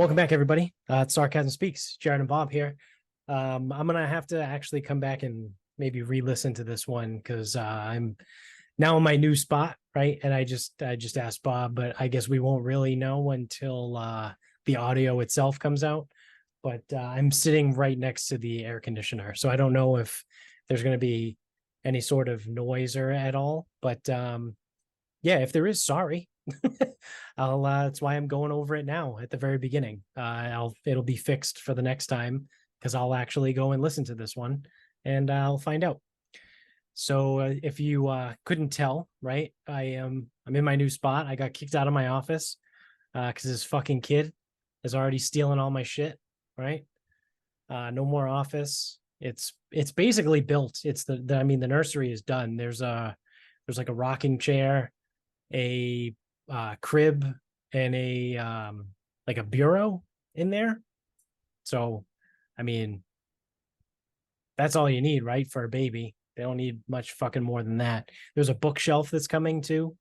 Welcome back, everybody. It's Sarcasm Speaks. Jared and Bob here. I'm gonna have to actually come back and maybe re-listen to this one because I'm now in my new spot, right? And I just asked Bob, but I guess we won't really know until the audio itself comes out. But I'm sitting right next to the air conditioner, so I don't know if there's going to be any sort of noise or at all. But yeah, if there is, sorry. That's why I'm going over it now at the very beginning. It'll be fixed for the next time because I'll actually go and listen to this one and I'll find out. So if you couldn't tell, right, I'm in my new spot. I got kicked out of my office because this fucking kid is already stealing all my shit, right? No more office. It's basically built. It's the nursery is done. There's like a rocking chair, a crib, and a like a bureau in there. So I mean, that's all you need, right, for a baby. They don't need much fucking more than that. There's a bookshelf that's coming too,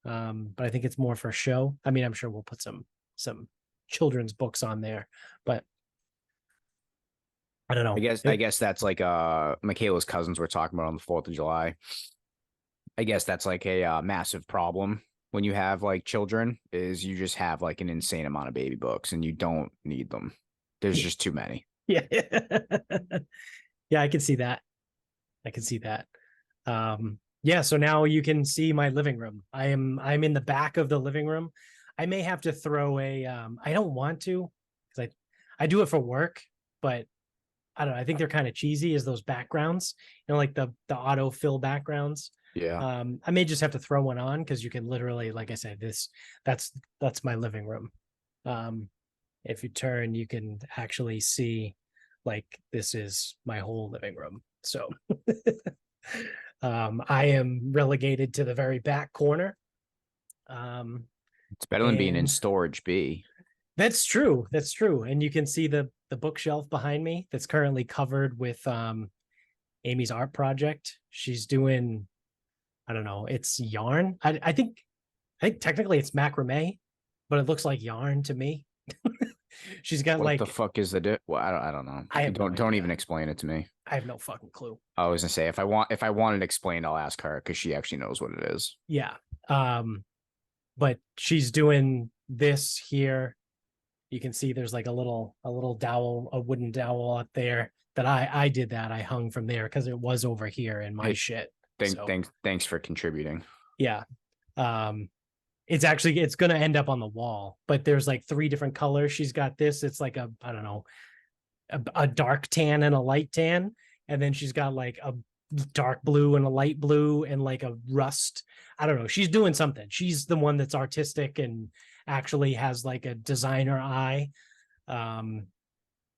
but I think it's more for show. I mean, I'm sure we'll put some children's books on there, but I don't know. I guess that's like Michaela's cousins were talking about on the 4th of July. I guess that's like a massive problem when you have like children is you just have like an insane amount of baby books and you don't need them. There's just too many. Yeah. Yeah, I can see that. Yeah, so now you can see my living room. I'm in the back of the living room. I may have to throw a I don't want to because I do it for work, but I don't know. I think they're kind of cheesy as those backgrounds, like the autofill backgrounds. Yeah. I may just have to throw one on because you can literally, like I said, that's my living room. If you turn, you can actually see like this is my whole living room. So I am relegated to the very back corner. It's better than being in storage B. That's true. And you can see the bookshelf behind me that's currently covered with Amy's art project. She's doing, I don't know, it's yarn. I think technically it's macrame, but it looks like yarn to me. She's got what the fuck is the well, I don't know. Don't even explain it to me. I have no fucking clue. I was gonna say if I wanted explained, I'll ask her because she actually knows what it is. Yeah. But she's doing this here. You can see there's like a little dowel, a wooden dowel up there that I did that. I hung from there because it was over here in my shit. Thanks for contributing. Yeah. It's going to end up on the wall, but there's like 3 different colors. She's got this. It's like I don't know, a dark tan and a light tan. And then she's got like a dark blue and a light blue and like a rust. I don't know. She's doing something. She's the one that's artistic and actually has like a designer eye.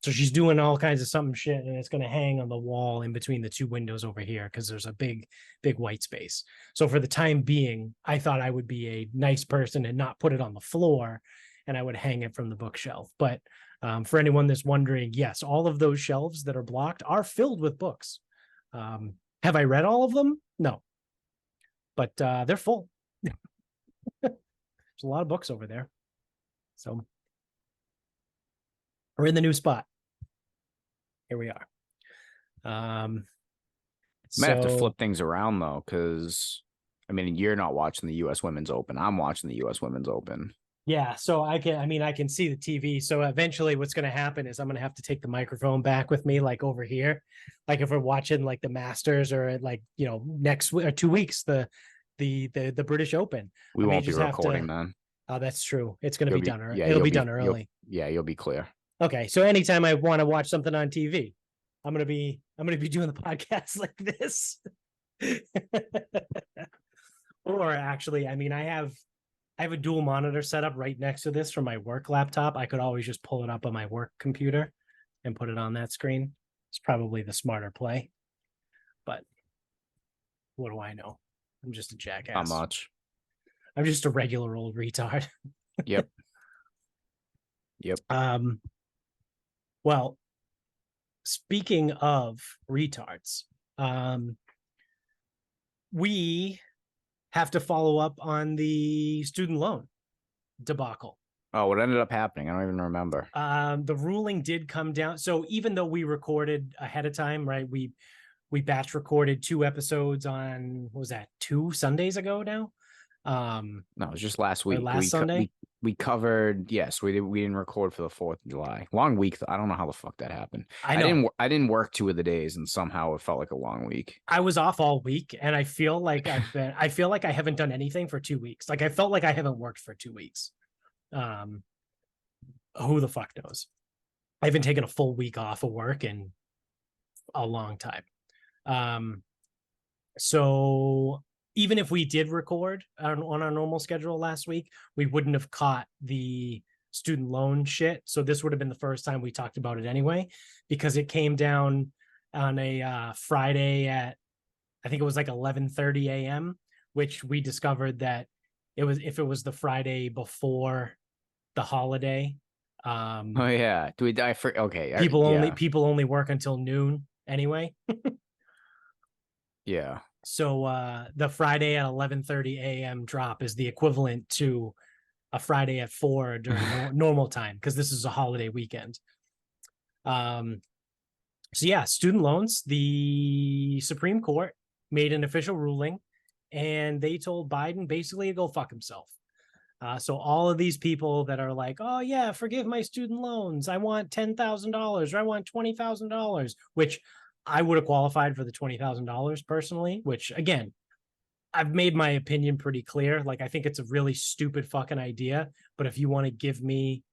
So she's doing all kinds of something shit, and it's going to hang on the wall in between the 2 windows over here because there's a big white space. So for the time being, I thought I would be a nice person and not put it on the floor, and I would hang it from the bookshelf. But for anyone that's wondering, yes, all of those shelves that are blocked are filled with books. Have I read all of them? No, but they're full. There's a lot of books over there. So we're in the new spot. Here we are. Might have to flip things around though, because I mean, you're not watching the U.S. Women's Open. I'm watching the U.S. Women's Open. Yeah, so I can see the TV. So eventually what's going to happen is I'm going to have to take the microphone back with me, like over here. Like if we're watching like the Masters or like, next or 2 weeks, the British Open. We won't be recording then. Oh, that's true. It's going to be done early. Yeah, it'll be done early. You'll be clear. Okay, so anytime I want to watch something on TV, I'm gonna be doing the podcast like this. Or actually, I mean, I have a dual monitor set up right next to this from my work laptop. I could always just pull it up on my work computer and put it on that screen. It's probably the smarter play. But what do I know? I'm just a jackass. Not much. I'm just a regular old retard. Yep. Well, speaking of retards, we have to follow up on the student loan debacle. Oh, what ended up happening? I don't even remember. The ruling did come down. So even though we recorded ahead of time, right? We batch recorded 2 episodes on, what was that, 2 Sundays ago now? No, it was just last Or week. last Sunday. We covered. Yes, we didn't record for the 4th of July. Long week. I don't know how the fuck that happened. I know. I didn't work 2 of the days, and somehow it felt like a long week. I was off all week, and I feel like I feel like I haven't done anything for 2 weeks. Like I felt like I haven't worked for 2 weeks. Um, who the fuck knows? I haven't taken a full week off of work in a long time. So even if we did record on our normal schedule last week, we wouldn't have caught the student loan shit. So this would have been the first time we talked about it anyway, because it came down on a Friday at, I think it was like 11:30 a.m., which we discovered that if it was the Friday before the holiday, Oh yeah, do we die for? Okay, people yeah, people only work until noon anyway. yeah. So the Friday at 11:30 a.m. drop is the equivalent to a Friday at 4 during normal time, because this is a holiday weekend. So yeah, student loans, the Supreme Court made an official ruling, and they told Biden basically to go fuck himself. So all of these people that are like, oh yeah, forgive my student loans, I want $10,000 or I want $20,000, which I would have qualified for the $20,000 personally, which again, I've made my opinion pretty clear. Like, I think it's a really stupid fucking idea, but if you want to give me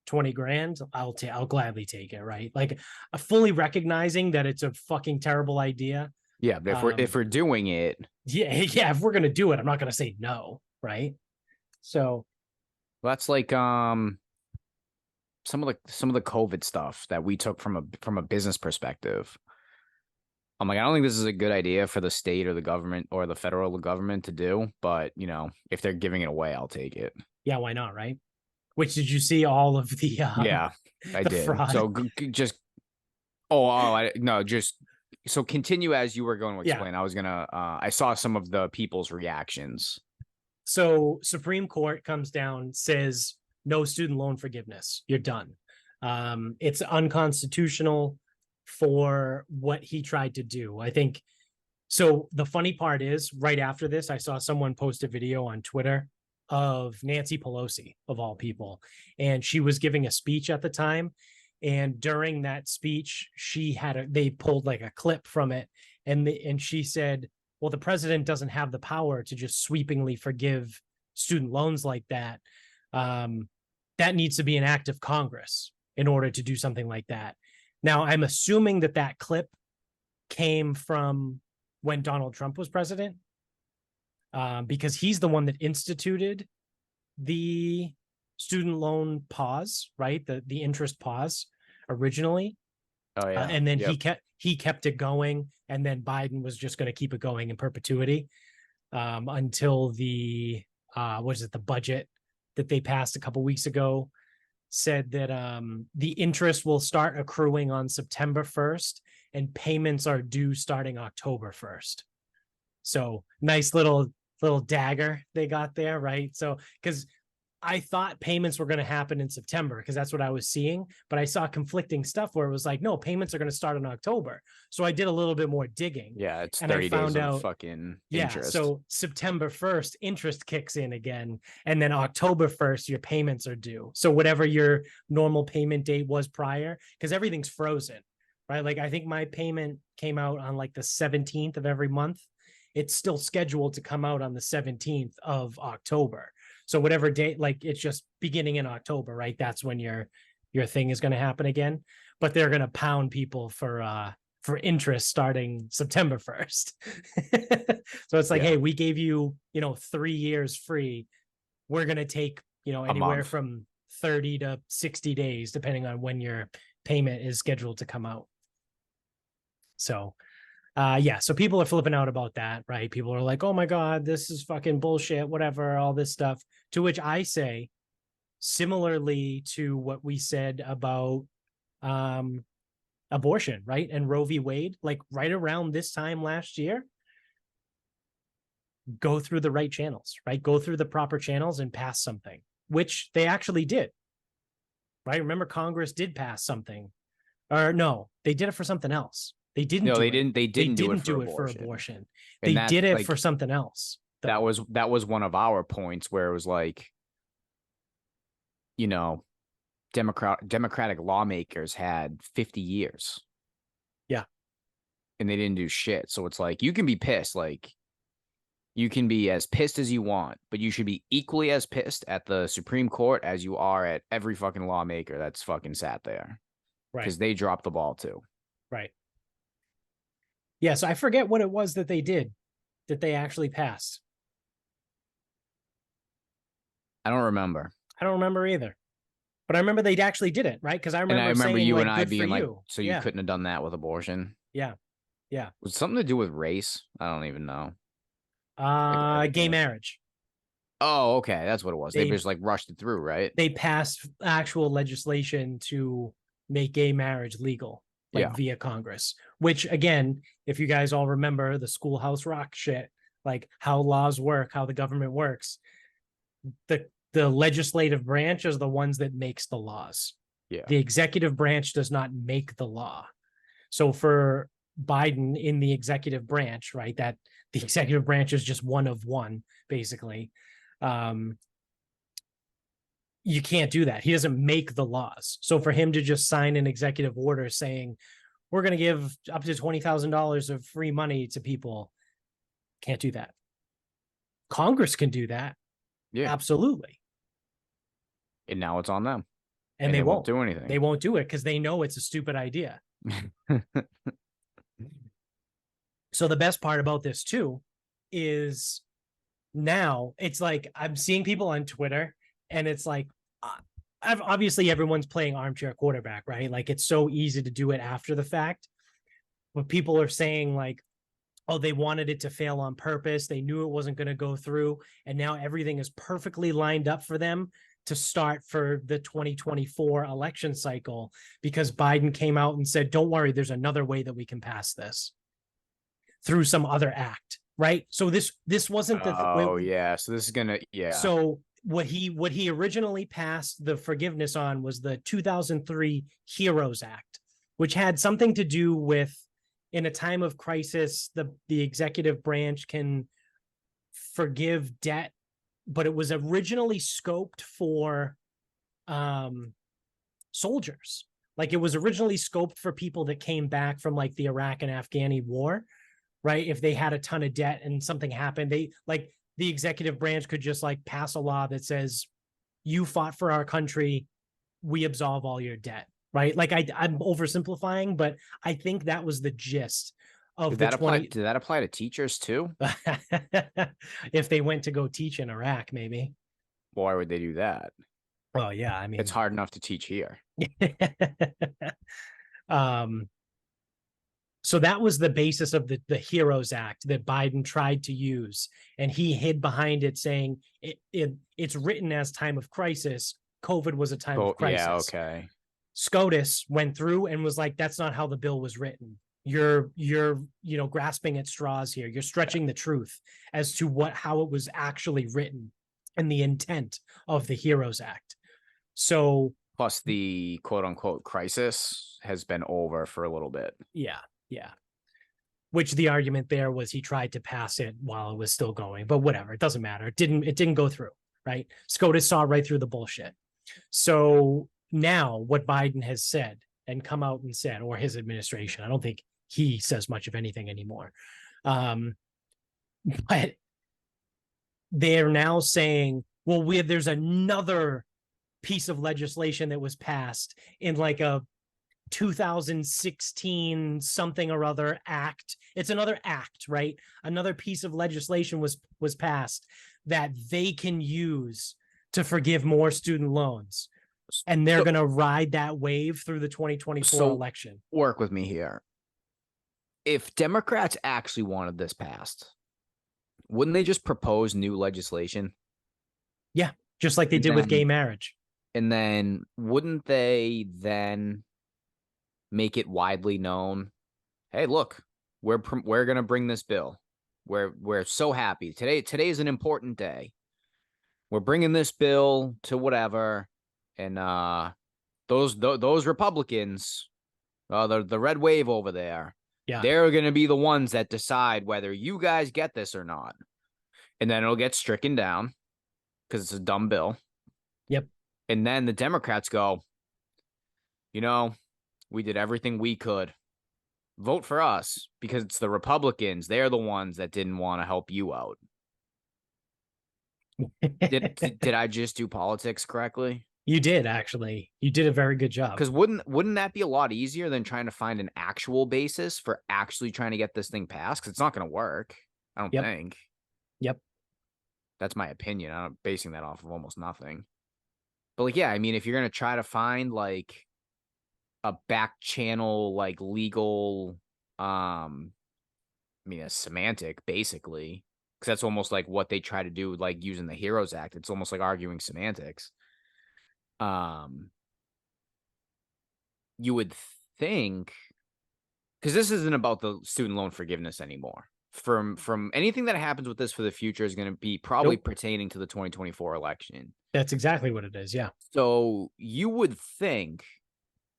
20 grand, I'll gladly take it. Right. Like, fully recognizing that it's a fucking terrible idea. Yeah, but if we're doing it, Yeah. If we're going to do it, I'm not going to say no. Right. So that's like some of the COVID stuff that we took from a business perspective. I'm like, I don't think this is a good idea for the state or the government or the federal government to do, but if they're giving it away, I'll take it. yeah, why not? Right. Which, did you see all of the Yeah, I the did. fraud? So just no, just so continue as you were going to explain. Yeah. I was gonna I saw some of the people's reactions. So Supreme Court comes down, says no student loan forgiveness. You're done. It's unconstitutional for what he tried to do. I think so. The funny part is, right after this, I saw someone post a video on Twitter of Nancy Pelosi, of all people, and she was giving a speech at the time. And during that speech, they pulled like a clip from it, and she said, well, the president doesn't have the power to just sweepingly forgive student loans like that. That needs to be an act of Congress in order to do something like that. Now, I'm assuming that clip came from when Donald Trump was president, because he's the one that instituted the student loan pause, right? The interest pause originally. Oh yeah, and then yep. he kept it going, and then Biden was just going to keep it going in perpetuity until the the budget that they passed a couple weeks ago said that the interest will start accruing on September 1st and payments are due starting October 1st. So nice little dagger they got there, right? So because I thought payments were going to happen in September because that's what I was seeing, but I saw conflicting stuff where it was like, no, payments are going to start in October. So I did a little bit more digging. Yeah, it's and 30 I found days out, of fucking yeah, interest. so September 1st, interest kicks in again, and then October 1st, your payments are due. So whatever your normal payment date was prior, because everything's frozen, right? Like, I think my payment came out on like the 17th of every month. It's still scheduled to come out on the 17th of October. So whatever date, like, it's just beginning in October, right? That's when your thing is going to happen again. But they're going to pound people for interest starting September 1st. So it's like, Yeah. hey, we gave you, 3 years free. We're going to take, anywhere month. from 30 to 60 days, depending on when your payment is scheduled to come out. So yeah, so people are flipping out about that, right? People are like, oh my God, this is fucking bullshit, whatever, all this stuff. To which I say, similarly to what we said about abortion, right? And Roe v. Wade, like right around this time last year, go through the right channels, right? Go through the proper channels and pass something, which they actually did. Right? Remember, Congress did pass something, or no, they did it for something else. They didn't. No, do they it. didn't. They They didn't do it didn't for do it abortion. They And that, did it like, for something else. that Though. was one of our points where it was like, you know, Democratic lawmakers had 50 years. Yeah. And they didn't do shit. So it's like, you can be pissed. Like, you can be as pissed as you want, but you should be equally as pissed at the Supreme Court as you are at every fucking lawmaker that's fucking sat there. Right. Because they dropped the ball too. Right. Yeah. So I forget what it was that they did, that they actually passed. I don't remember. I don't remember either. But I remember they actually did it, right? Because I remember saying, you like, and I good being for like, you. so you couldn't have done that with abortion. Yeah. Yeah. Was it something to do with race? I don't even know. Gay marriage. Oh, okay. That's what it was. They just like rushed it through, right? They passed actual legislation to make gay marriage legal, like via Congress, which, again, if you guys all remember the Schoolhouse Rock shit, like how laws work, how the government works, the legislative branch is the ones that makes the laws. Yeah. The executive branch does not make the law. So for Biden in the executive branch, right, that the executive branch is just one of one, basically. You can't do that. He doesn't make the laws. So for him to just sign an executive order saying, we're going to give up to $20,000 of free money to people, can't do that. Congress can do that. Yeah. Absolutely. And now it's on them. And they won't do anything. They won't do it because they know it's a stupid idea. So the best part about this too is now it's like I'm seeing people on Twitter and it's like, obviously everyone's playing armchair quarterback, right? Like it's so easy to do it after the fact. But people are saying like, oh, they wanted it to fail on purpose. They knew it wasn't going to go through. And now everything is perfectly lined up for them to start for the 2024 election cycle because Biden came out and said, don't worry, there's another way that we can pass this through some other act, right? So this wasn't the so this is gonna So what he originally passed the forgiveness on was the 2003 Heroes Act, which had something to do with, in a time of crisis, the executive branch can forgive debt, but it was originally scoped for soldiers. Like it was originally scoped for people that came back from like the Iraq and Afghani war, right? If they had a ton of debt and something happened, they like the executive branch could just like pass a law that says, you fought for our country, we absolve all your debt, right? Like I'm oversimplifying, but I think that was the gist of did that apply to teachers too? If they went to go teach in Iraq, maybe. Why would they do that? Well, yeah, I mean, it's hard enough to teach here. So that was the basis of the Heroes Act that Biden tried to use, and he hid behind it, saying it's written as time of crisis. COVID was a time of crisis. Yeah, okay. SCOTUS went through and was like, "That's not how the bill was written. You're grasping at straws here. You're stretching the truth as to how it was actually written and the intent of the Heroes Act." So plus the quote unquote crisis has been over for a little bit. Yeah. Which the argument there was he tried to pass it while it was still going, but whatever, it doesn't matter. It didn't go through, right? SCOTUS saw right through the bullshit. So now what Biden has said and come out and said, or his administration, I don't think he says much of anything anymore. But they're now saying, well, there's another piece of legislation that was passed in like a 2016 something or other act. It's another act, right? Another piece of legislation was passed that they can use to forgive more student loans. And they're going to ride that wave through the 2024 election. Work with me here. If Democrats actually wanted this passed, wouldn't they just propose new legislation? Yeah, just like they did with gay marriage. And then wouldn't they then make it widely known, hey, look, we're going to bring this bill. We're so happy. Today is an important day. we're bringing this bill to whatever, and those Republicans, the red wave over there, Yeah. they're going to be the ones that decide whether you guys get this or not. And then it'll get stricken down because it's a dumb bill. Yep. And then the Democrats go, we did everything we could. Vote for us because it's the Republicans. They're the ones that didn't want to help you out. Did I just do politics correctly? You did, actually. You did a very good job. Because wouldn't that be a lot easier than trying to find an actual basis for actually trying to get this thing passed? Because it's not going to work, I don't think. Yep. That's my opinion. I'm basing that off of almost nothing. But like, yeah, I mean, if you're going to try to find like a back channel, like legal, a semantic, basically, because that's almost like what they try to do, like using the Heroes Act. It's almost like arguing semantics. You would think, because this isn't about the student loan forgiveness anymore. From anything that happens with this for the future is going to be probably pertaining to the 2024 election. That's exactly what it is. Yeah. So you would think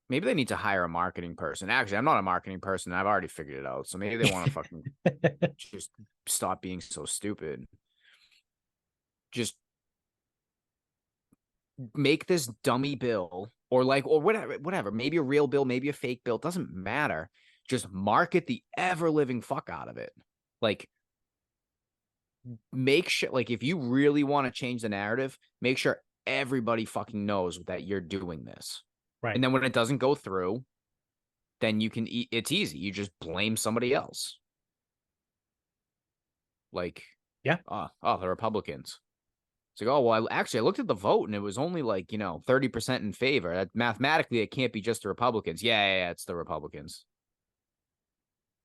maybe they need to hire a marketing person. Actually, I'm not a marketing person. I've already figured it out. So maybe they want to fucking just stop being so stupid. Just make this dummy bill or whatever, maybe a real bill, maybe a fake bill. It doesn't matter. Just market the ever living fuck out of it. Like, make sure, like, if you really want to change the narrative, make sure everybody fucking knows that you're doing this. Right. And then when it doesn't go through, then it's easy. You just blame somebody else. Like, yeah. The Republicans. It's like, oh, well, I looked at the vote and it was only like, 30% in favor. That mathematically, it can't be just the Republicans. Yeah, it's the Republicans.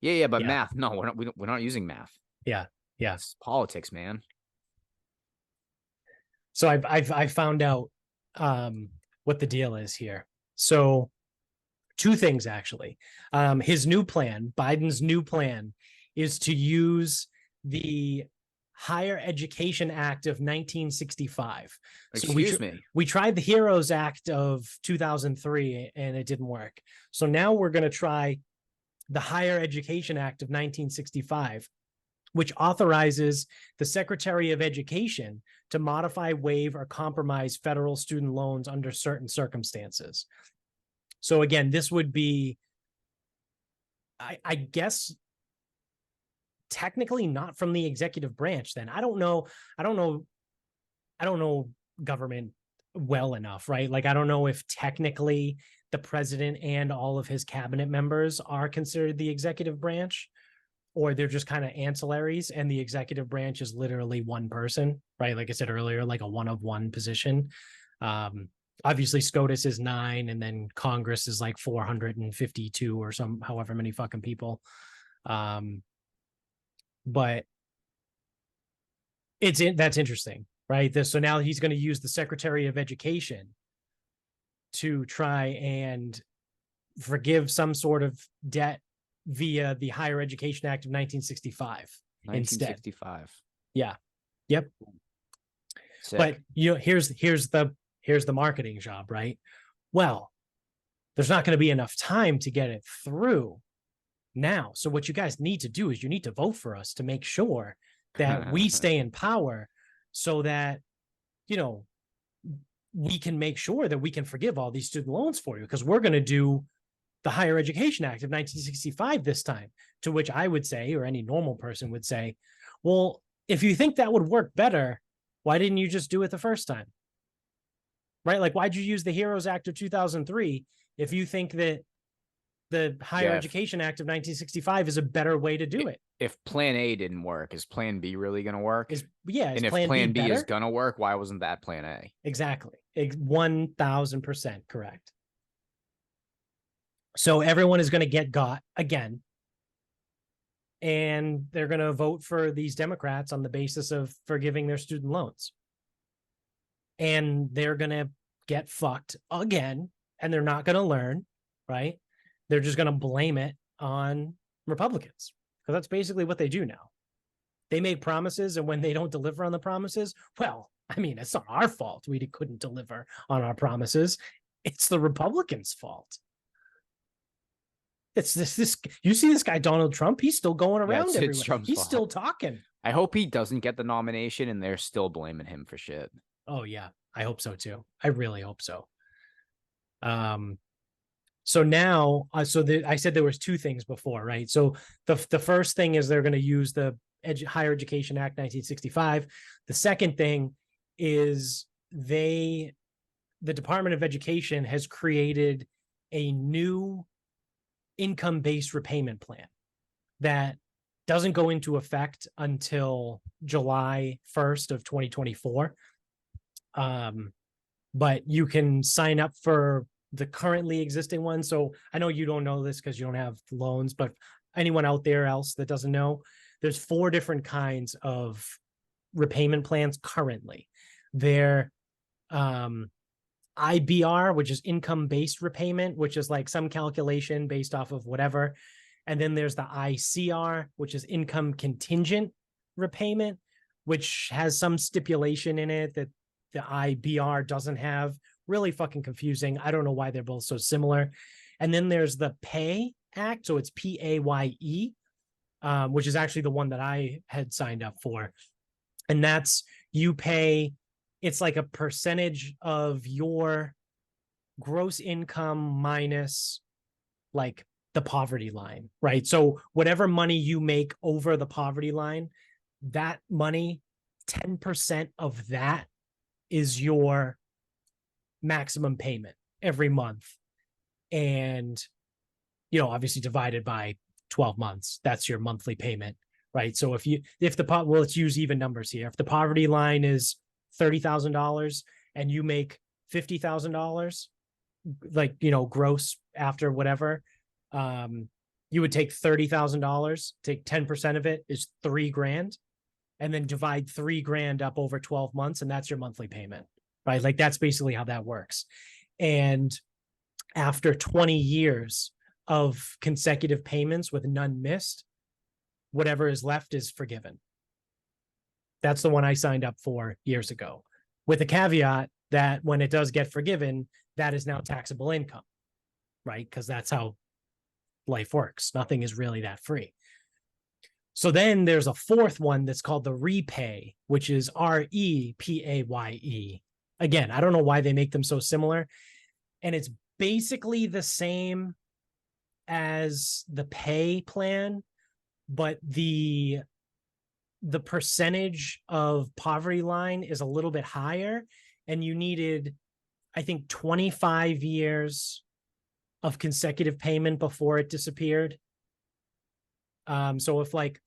Yeah, but math. No, we're not using math. Yeah. It's politics, man. So I found out what the deal is here. So two things, actually. His new plan, Biden's new plan, is to use the Higher Education Act of 1965. Excuse me. We tried the Heroes Act of 2003 and it didn't work. So now we're going to try the Higher Education Act of 1965, which authorizes the Secretary of Education to modify, waive, or compromise federal student loans under certain circumstances. So again, this would be, I guess, technically not from the executive branch. Then I don't know government well enough, right? Like, I don't know if technically the president and all of his cabinet members are considered the executive branch, or they're just kind of ancillaries and the executive branch is literally one person, right? Like I said earlier, like a one of one position. Obviously SCOTUS is 9 and then Congress is like 452 or however many fucking people. But that's interesting, right? So now he's going to use the Secretary of Education to try and forgive some sort of debt via the Higher Education Act of 1965. 1965. Instead. Yeah. Yep. Sick. But here's the marketing job, right? Well, there's not going to be enough time to get it through now. So what you guys need to do is you need to vote for us to make sure that we stay in power so that, we can make sure that we can forgive all these student loans for you, because we're going to do the Higher Education Act of 1965 this time, to which I would say, or any normal person would say, well, if you think that would work better, why didn't you just do it the first time? Right? Like, why'd you use the Heroes Act of 2003 if you think that the Higher Education Act of 1965 is a better way to do it? If Plan A didn't work, is Plan B really going to work? And if Plan B is going to work, why wasn't that Plan A? Exactly. 1000% correct. So everyone is going to get got again. And they're going to vote for these Democrats on the basis of forgiving their student loans. And they're going to get fucked again. And they're not going to learn, right? They're just going to blame it on Republicans, because that's basically what they do now. They make promises, and when they don't deliver on the promises, well, I mean, it's not our fault. We couldn't deliver on our promises. It's the Republicans' fault. It's this. You see this guy, Donald Trump? He's still going around it's everywhere. Trump's He's fault. still talking. I hope he doesn't get the nomination and they're still blaming him for shit. Oh yeah, I hope so too. I really hope so. So now, I said there was two things before, right? So the first thing is they're going to use the Higher Education Act 1965. The second thing is the Department of Education has created a new income-based repayment plan that doesn't go into effect until July 1st of 2024. But you can sign up for the currently existing one. So I know you don't know this because you don't have loans, but anyone out there else that doesn't know, there's 4 different kinds of repayment plans currently. They're IBR, which is income-based repayment, which is like some calculation based off of whatever. And then there's the ICR, which is income contingent repayment, which has some stipulation in it that the IBR doesn't have. Really fucking confusing. I don't know why they're both so similar. And then there's the PAYE Act. So it's PAYE, which is actually the one that I had signed up for. And that's you pay, it's like a percentage of your gross income minus like the poverty line, right? So whatever money you make over the poverty line, that money, 10% of that is your maximum payment every month. And, you know, obviously divided by 12 months, that's your monthly payment, right? So let's use even numbers here. If the poverty line is $30,000 and you make $50,000, like, you know, gross after whatever, you would take $30,000, take 10% of it is $3,000, and then divide $3,000 up over 12 months. And that's your monthly payment, right? Like that's basically how that works. And after 20 years of consecutive payments with none missed, whatever is left is forgiven. That's the one I signed up for years ago, with a caveat that when it does get forgiven, that is now taxable income, right? Because that's how life works. Nothing is really that free. So then there's a fourth one that's called the repay, which is REPAYE. Again, I don't know why they make them so similar. And it's basically the same as the pay plan, but the percentage of poverty line is a little bit higher. And you needed, I think, 25 years of consecutive payment before it disappeared. So if like,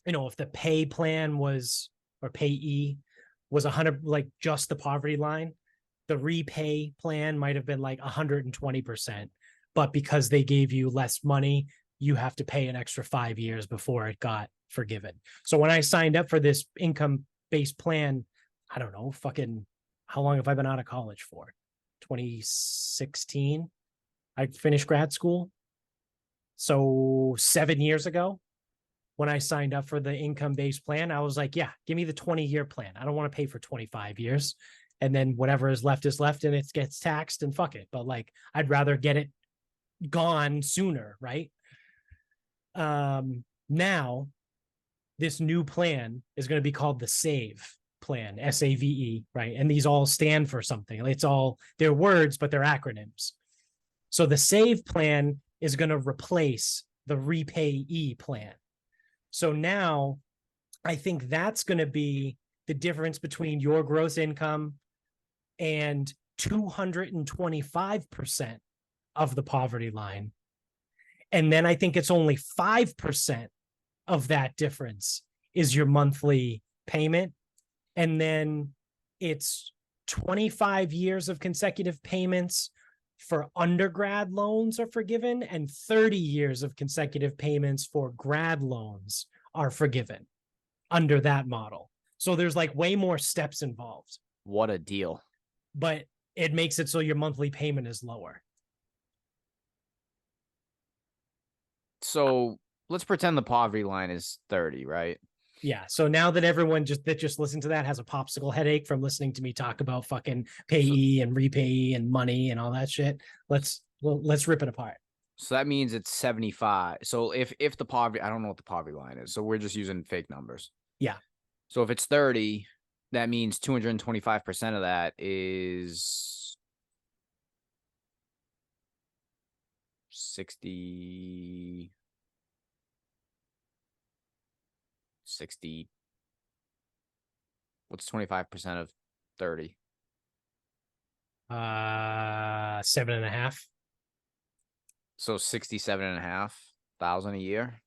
you know, if the pay plan was, or payee was 100, like just the poverty line, the repay plan might have been like 120%. But because they gave you less money, you have to pay an extra 5 years before it got forgiven. So when I signed up for this income-based plan, I don't know, fucking, how long have I been out of college for? 2016. I finished grad school. So 7 years ago, when I signed up for the income-based plan, I was like, yeah, give me the 20-year plan. I don't want to pay for 25 years. And then whatever is left and it gets taxed and fuck it. But like, I'd rather get it gone sooner, right? Now, this new plan is going to be called the SAVE plan, SAVE, right? And these all stand for something. They're words, but they're acronyms. So the SAVE plan is going to replace the repayee plan. So now I think that's going to be the difference between your gross income and 225% of the poverty line. And then I think it's only 5% of that difference is your monthly payment. And then it's 25 years of consecutive payments for undergrad loans are forgiven, and 30 years of consecutive payments for grad loans are forgiven under that model. So there's like way more steps involved. What a deal. But it makes it so your monthly payment is lower. So let's pretend the poverty line is 30, right? Yeah. So now that everyone just listened to that has a popsicle headache from listening to me talk about fucking payee and repayee and money and all that shit, let's rip it apart. So that means it's 75. So if the poverty, I don't know what the poverty line is. So we're just using fake numbers. Yeah. So if it's 30, that means 225% of that is 60. What's 25% of 30? 7.5. So 67,500 a year.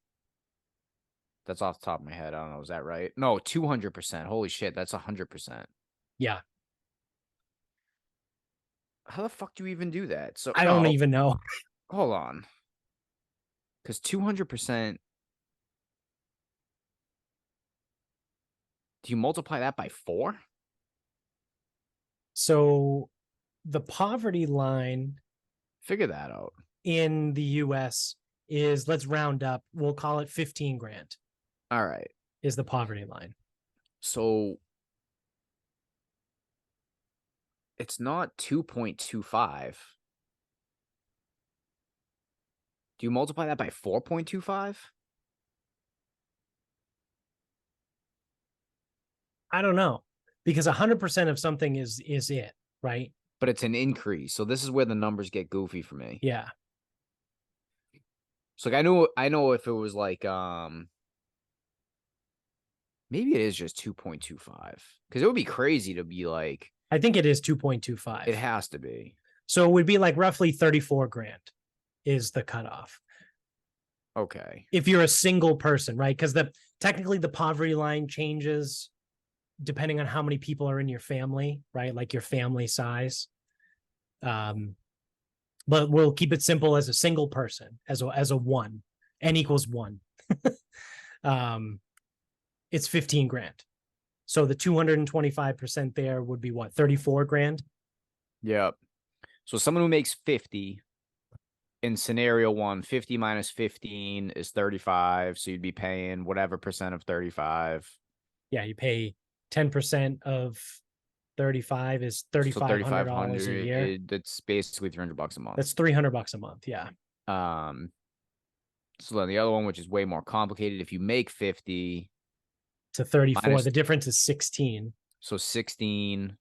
That's off the top of my head. I don't know. Is that right? No, 200%. Holy shit. That's 100%. Yeah. How the fuck do you even do that? So I don't even know. Hold on. Because 200%. Do you multiply that by 4? So the poverty line Figure that out. in the US is, let's round up, we'll call it 15 grand. All right. Is the poverty line. So it's not 2.25. Do you multiply that by 4.25? I don't know, because 100% of something is it, right? But it's an increase. So this is where the numbers get goofy for me. Yeah. So like I know if it was like maybe it is just 2.25, because it would be crazy to be like, I think it is 2.25. It has to be. So it would be like roughly 34 grand is the cutoff. Okay. If you're a single person, right? Because technically the poverty line changes depending on how many people are in your family, right? Like your family size. But we'll keep it simple as a single person, as a 1, n equals 1. It's 15 grand. So the 225% there would be what, 34 grand? Yep. So someone who makes 50 in scenario 1, 50 minus 15 is 35. So you'd be paying whatever percent of 35. Yeah, you pay 10% of 35 is $3,500 a year. That's basically $300 a month. That's $300 a month. Yeah. So then the other one, which is way more complicated, if you make 50 to 34, the difference is 16. So 16,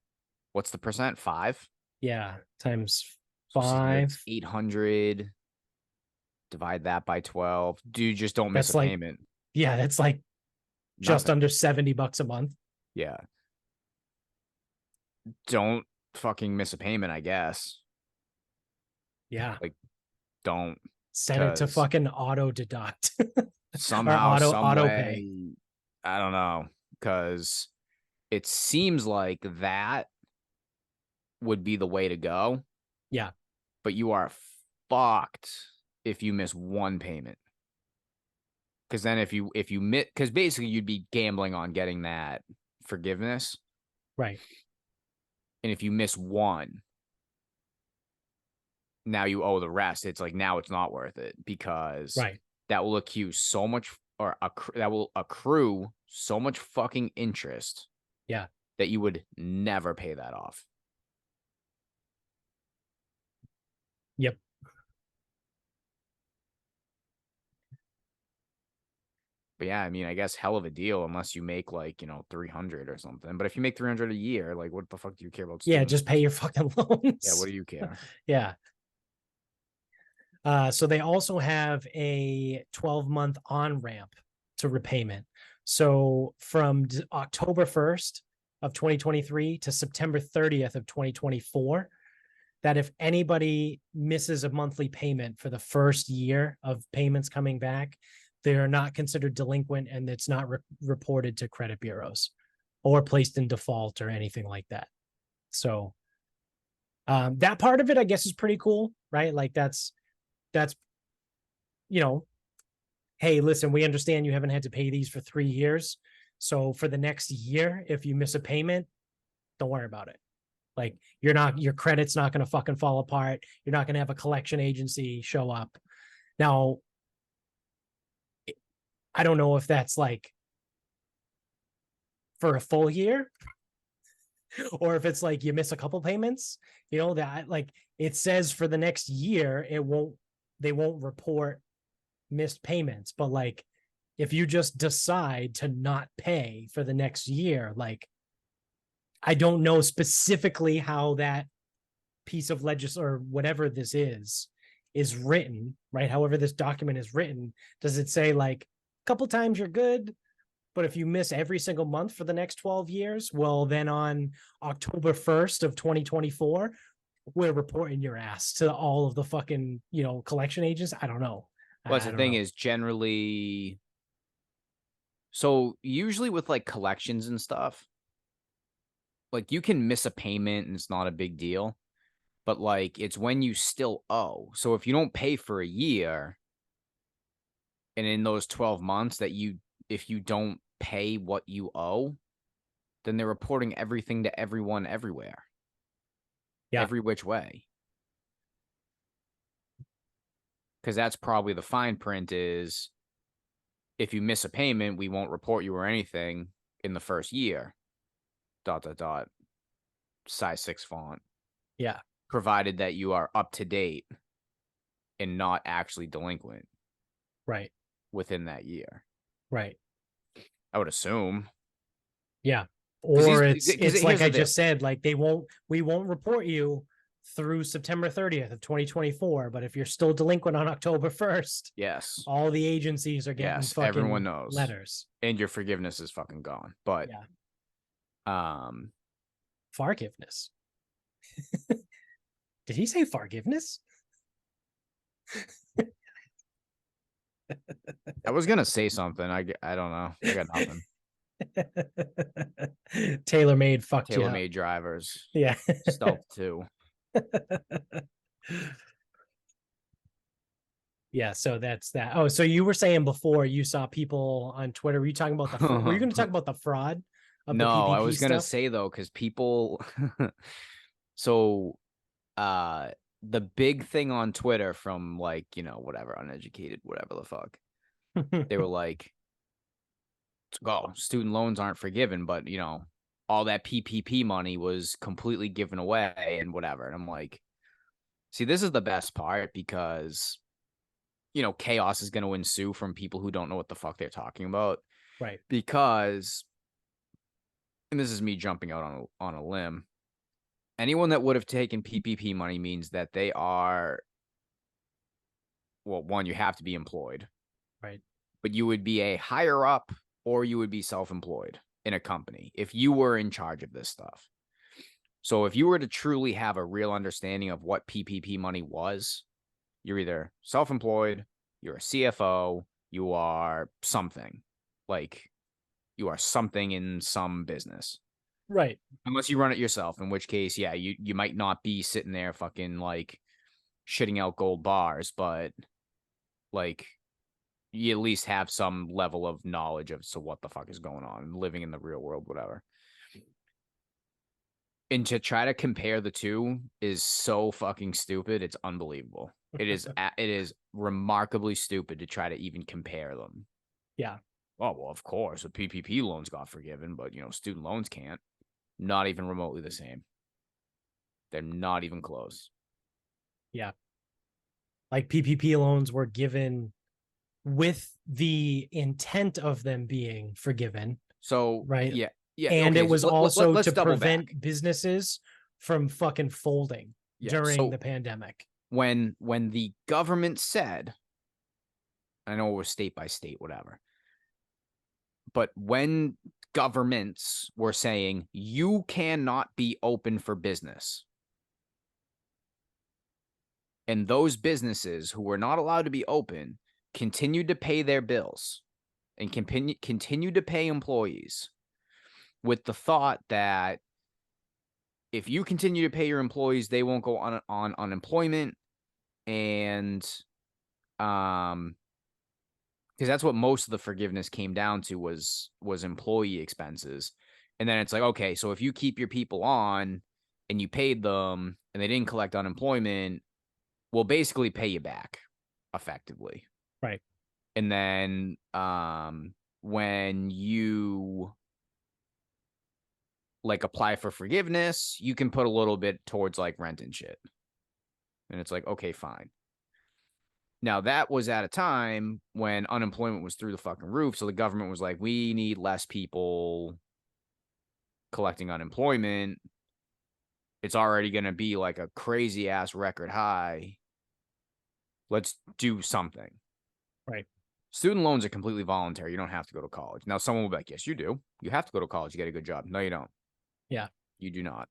what's the percent? 5? Yeah, times 5. 800. Divide that by 12. Dude, just don't miss a payment. Yeah, that's like just under $70 a month. Yeah. Don't fucking miss a payment, I guess. Yeah. Like, don't send it to fucking auto deduct. Somehow, auto pay. I don't know, because it seems like that would be the way to go. Yeah. But you are fucked if you miss one payment. Because then if you miss, because basically you'd be gambling on getting that forgiveness. Right. And if you miss one, now you owe the rest. It's like, now it's not worth it, because that will accrue so much, or that will accrue so much fucking interest. Yeah. That you would never pay that off. Yep. But yeah, I mean, I guess hell of a deal, unless you make like, 300 or something. But if you make 300 a year, like, what the fuck do you care about? Yeah, just pay your fucking loans. Yeah, what do you care? Yeah. So they also have a 12-month on-ramp to repayment. So from October 1st of 2023 to September 30th of 2024, that if anybody misses a monthly payment for the first year of payments coming back, they're not considered delinquent, and it's not reported to credit bureaus or placed in default or anything like that. So that part of it, I guess, is pretty cool, right? Like that's, hey, listen, we understand you haven't had to pay these for 3 years. So for the next year, if you miss a payment, don't worry about it. Like, your credit's not going to fucking fall apart. You're not going to have a collection agency show up. Now, I don't know if that's like for a full year, or if it's like you miss a couple payments, you know, that like it says for the next year, they won't report missed payments. But like if you just decide to not pay for the next year, like I don't know specifically how that piece of or whatever this is written, right? However, this document is written, does it say like a couple times you're good, but if you miss every single month for the next 12 years, well, then on October 1st of 2024, we're reporting your ass to all of the fucking, you know, collection agents. I don't know. Well, the thing is generally, so usually with like collections and stuff, like you can miss a payment and it's not a big deal, but like it's when you still owe. So if you don't pay for a year, and in those 12 months that if you don't pay what you owe, then they're reporting everything to everyone everywhere. Yeah. Every which way. Because that's probably the fine print is if you miss a payment, we won't report you or anything in the first year. ... Size 6 font. Yeah. Provided that you are up to date and not actually delinquent. Right. Within that year. Right. I would assume. Yeah. Or it's like I just said, like we won't report you through September 30th of 2024, but if you're still delinquent on October 1st, yes, all the agencies are getting fucking everyone knows letters. And your forgiveness is fucking gone. But forgiveness. Did he say forgiveness? I was gonna say something. I don't know. I got nothing. Tailor-made fucked you up. Tailor-made drivers. Yeah. Stealth 2. Yeah, so that's that. Oh, so you were saying before you saw people on Twitter. Were you talking about the were you going to talk about the fraud of the PPP I was stuff? gonna say though, because people so the big thing on Twitter from like, you know, whatever, uneducated, whatever the fuck. They were like, oh, student loans aren't forgiven, but you know, all that PPP money was completely given away and whatever. And I'm like, see, this is the best part because, you know, chaos is going to ensue from people who don't know what the fuck they're talking about. Right. Because, and this is me jumping out on a limb, anyone that would have taken PPP money means that they are, well, one, you have to be employed. Right. But you would be a higher up or you would be self-employed in a company if you were in charge of this stuff. So if you were to truly have a real understanding of what PPP money was, you're either self-employed, you're a CFO, you are something. Like, you are something in some business. Right. Unless you run it yourself, in which case, yeah, you might not be sitting there fucking, like, shitting out gold bars, but, like, you at least have some level of knowledge of what the fuck is going on, living in the real world, whatever. And to try to compare the two is so fucking stupid. It's unbelievable. It is remarkably stupid to try to even compare them. Yeah. Oh, well, of course, the PPP loans got forgiven, but, you know, student loans can't. Not even remotely the same. They're not even close. Yeah. Like PPP loans were given with the intent of them being forgiven. So, right. Yeah. And okay, it was also to prevent businesses from fucking folding during the pandemic. When the government said, I know it was state by state, whatever, but when governments were saying you cannot be open for business, and those businesses who were not allowed to be open continued to pay their bills and continued to pay employees, with the thought that if you continue to pay your employees, they won't go on unemployment. And because that's what most of the forgiveness came down to was employee expenses. And then it's like, okay, so if you keep your people on and you paid them and they didn't collect unemployment, we'll basically pay you back effectively. Right. And then when you like apply for forgiveness, you can put a little bit towards like rent and shit. And it's like, okay, fine. Now that was at a time when unemployment was through the fucking roof. So the government was like, we need less people collecting unemployment. It's already going to be like a crazy ass record high. Let's do something. Right. Student loans are completely voluntary. You don't have to go to college. Now, someone will be like, yes, you do. You have to go to college to get a good job. No, you don't. Yeah. You do not.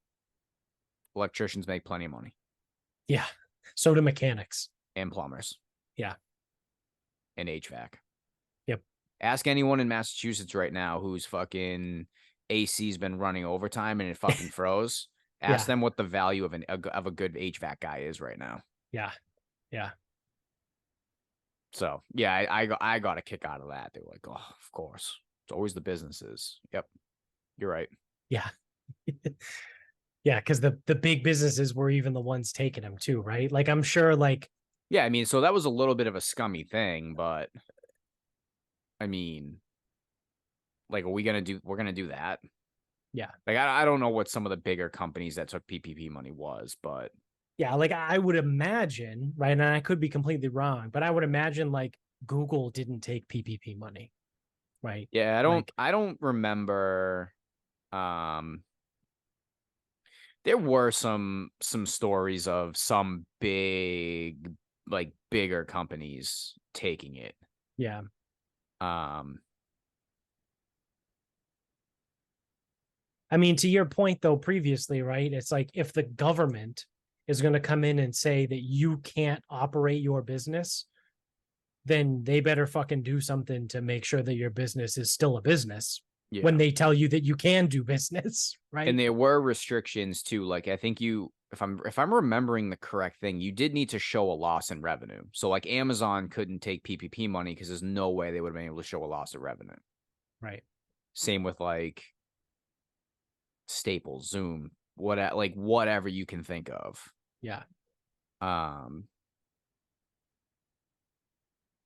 Electricians make plenty of money. Yeah. So do mechanics. And plumbers. Yeah. And HVAC. Yep. Ask anyone in Massachusetts right now whose fucking AC's been running overtime and it fucking froze. Ask them what the value of a good HVAC guy is right now. Yeah. Yeah. So yeah, I got a kick out of that. They were like, oh, of course. It's always the businesses. Yep. You're right. Yeah. Yeah, because the big businesses were even the ones taking them too, right? Like I'm sure like yeah, I mean, so that was a little bit of a scummy thing, but I mean, like, we're gonna do that. Yeah. Like I don't know what some of the bigger companies that took PPP money was, but yeah, like I would imagine, right? And I could be completely wrong, but I would imagine like Google didn't take PPP money, right? Yeah, Like, I don't remember. There were some stories of some bigger companies taking it. yeah. I mean, to your point though, previously, right? It's like if the government is going to come in and say that you can't operate your business, then they better fucking do something to make sure that your business is still a business when they tell you that you can do business, right? And there were restrictions too. Like I think if I'm remembering the correct thing, you did need to show a loss in revenue. So like Amazon couldn't take PPP money because there's no way they would have been able to show a loss of revenue. Right. Same with like Staples, Zoom, whatever you can think of. Yeah. But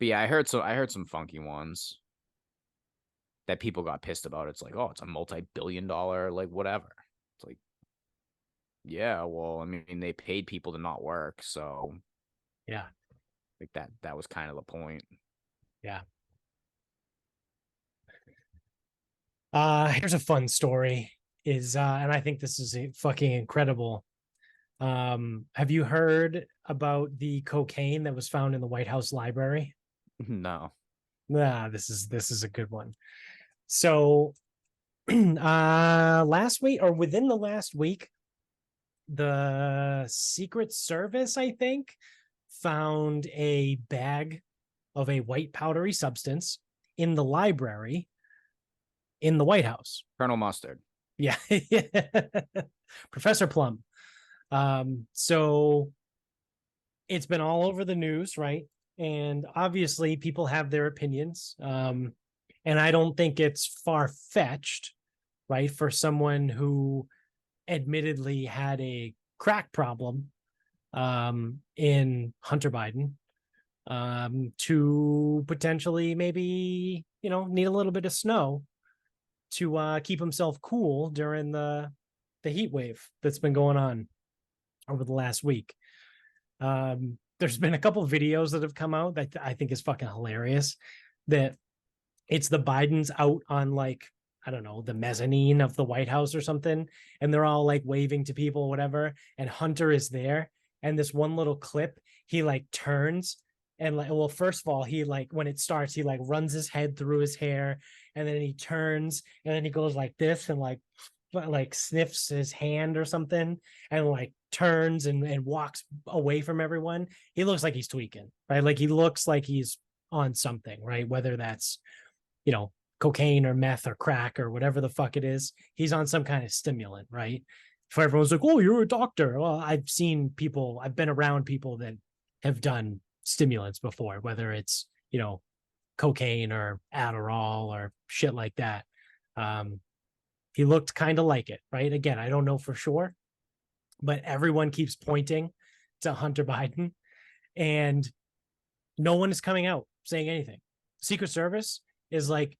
yeah, I heard some funky ones that people got pissed about. It's like, oh, it's a multi-billion-dollar, like whatever. It's like, yeah, well, I mean, they paid people to not work, so yeah, like that was kind of the point. Yeah. Here's a fun story. And I think this is fucking incredible. Have you heard about the cocaine that was found in the White House library? No. Nah, this is a good one. So last week or within the last week, the Secret Service, I think, found a bag of a white powdery substance in the library in the White House. Colonel Mustard. Yeah. Professor Plum. So it's been all over the news, right? And obviously people have their opinions. And I don't think it's far-fetched, right, for someone who admittedly had a crack problem in Hunter Biden to potentially maybe, need a little bit of snow to keep himself cool during the heat wave that's been going on over the last week. There's been a couple of videos that have come out that I think is fucking hilarious, that it's the Bidens out on like, I don't know, the mezzanine of the White House or something, and they're all like waving to people, whatever, and Hunter is there. And this one little clip, he like turns and like, well, first of all, he like, when it starts, he like runs his head through his hair, and then he turns and then he goes like this and like sniffs his hand or something, and like turns and walks away from everyone. He looks like he's tweaking, right? Like he looks like he's on something, right? Whether that's, cocaine or meth or crack or whatever the fuck it is, he's on some kind of stimulant, right? For everyone's like, oh, you're a doctor. Well, I've been around people that have done stimulants before, whether it's, cocaine or Adderall or shit like that. He looked kind of like it, right? Again, I don't know for sure, but everyone keeps pointing to Hunter Biden and no one is coming out saying anything. Secret Service is like,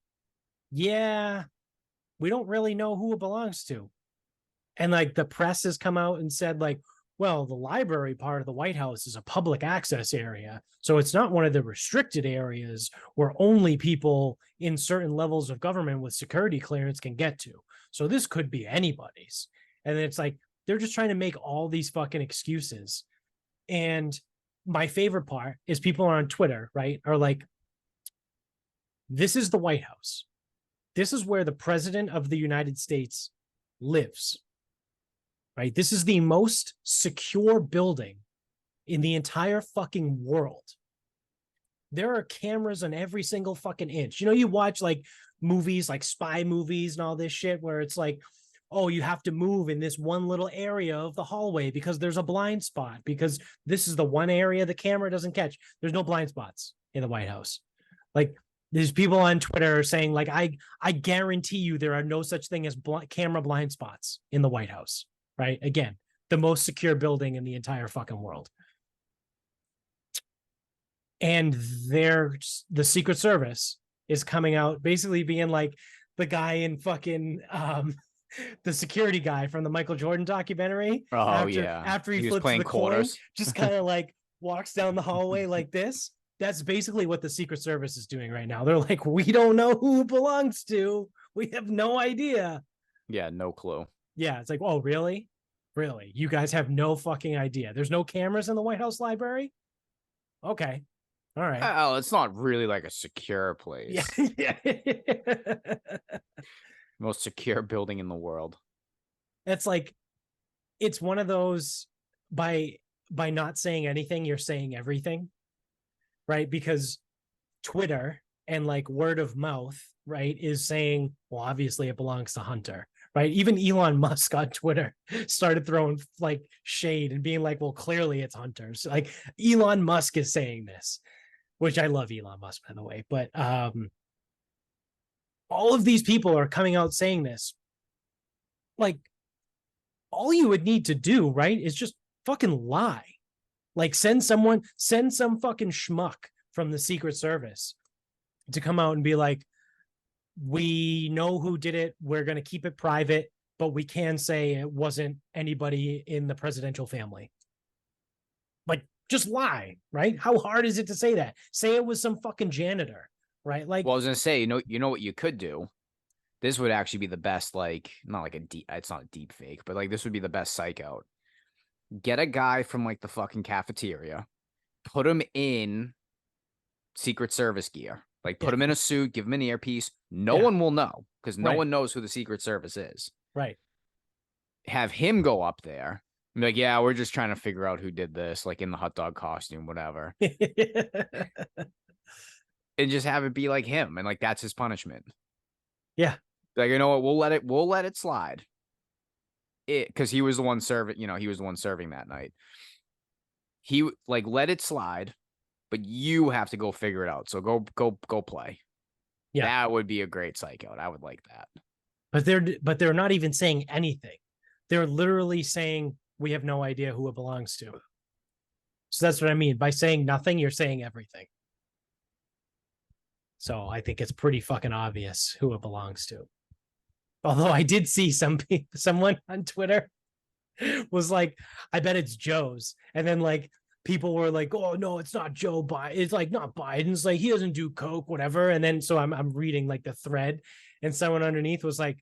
yeah, we don't really know who it belongs to. And like the press has come out and said like, well, the library part of the White House is a public access area. So it's not one of the restricted areas where only people in certain levels of government with security clearance can get to. So this could be anybody's. And it's like, they're just trying to make all these fucking excuses. And my favorite part is people on Twitter, right, are like, this is the White House. This is where the president of the United States lives. Right? This is the most secure building in the entire fucking world. There are cameras on every single fucking inch. You know, you watch like movies, like spy movies and all this shit where it's like, oh, you have to move in this one little area of the hallway because there's a blind spot, because this is the one area the camera doesn't catch. There's no blind spots in the White House. Like, there's people on Twitter saying like, I guarantee you there are no such thing as camera blind spots in the White House. Right? Again, the most secure building in the entire fucking world. And the Secret Service is coming out basically being like the guy in fucking the security guy from the Michael Jordan documentary. Oh, after he was flips playing the quarters. coin, just kind of like walks down the hallway like this. That's basically what the Secret Service is doing right now. They're like, we don't know who it belongs to. We have no idea. Yeah, no clue. Yeah, it's like, oh, really? Really? You guys have no fucking idea. There's no cameras in the White House library? Okay. All right. Oh, it's not really like a secure place. Yeah. Most secure building in the world. It's like, it's one of those, by not saying anything, you're saying everything, right? Because Twitter and like word of mouth, right, is saying, well, obviously it belongs to Hunter. Right. Even Elon Musk on Twitter started throwing like shade and being like, well, clearly it's Hunter's. Like Elon Musk is saying this, which I love Elon Musk, by the way. But all of these people are coming out saying this. Like, all you would need to do, right, is just fucking lie. Like send some fucking schmuck from the Secret Service to come out and be like, we know who did it. We're going to keep it private, but we can say it wasn't anybody in the presidential family. Like, just lie, right? How hard is it to say that? Say it was some fucking janitor, right? Like, well, I was going to say, you know what you could do? This would actually be the best, like, not like it's not a deep fake, but like this would be the best psych out. Get a guy from like the fucking cafeteria, put him in Secret Service gear. Like, put him in a suit, give him an earpiece. No one will know because no one knows who the Secret Service is. Right. Have him go up there and be like, yeah, we're just trying to figure out who did this, like in the hot dog costume, whatever. And just have it be like him. And like, that's his punishment. Yeah. Like, you know what? We'll let it slide. Because he was the one serving, he was the one serving that night. He like let it slide. But you have to go figure it out. So go play. Yeah, that would be a great psych out. I would like that. But they're not even saying anything. They're literally saying we have no idea who it belongs to. So that's what I mean. By saying nothing, you're saying everything. So I think it's pretty fucking obvious who it belongs to. Although I did see someone on Twitter was like, I bet it's Joe's, and then like people were like, oh no, it's not Joe Biden. It's like not Biden's, like he doesn't do coke, whatever. And then so I'm reading like the thread, and someone underneath was like,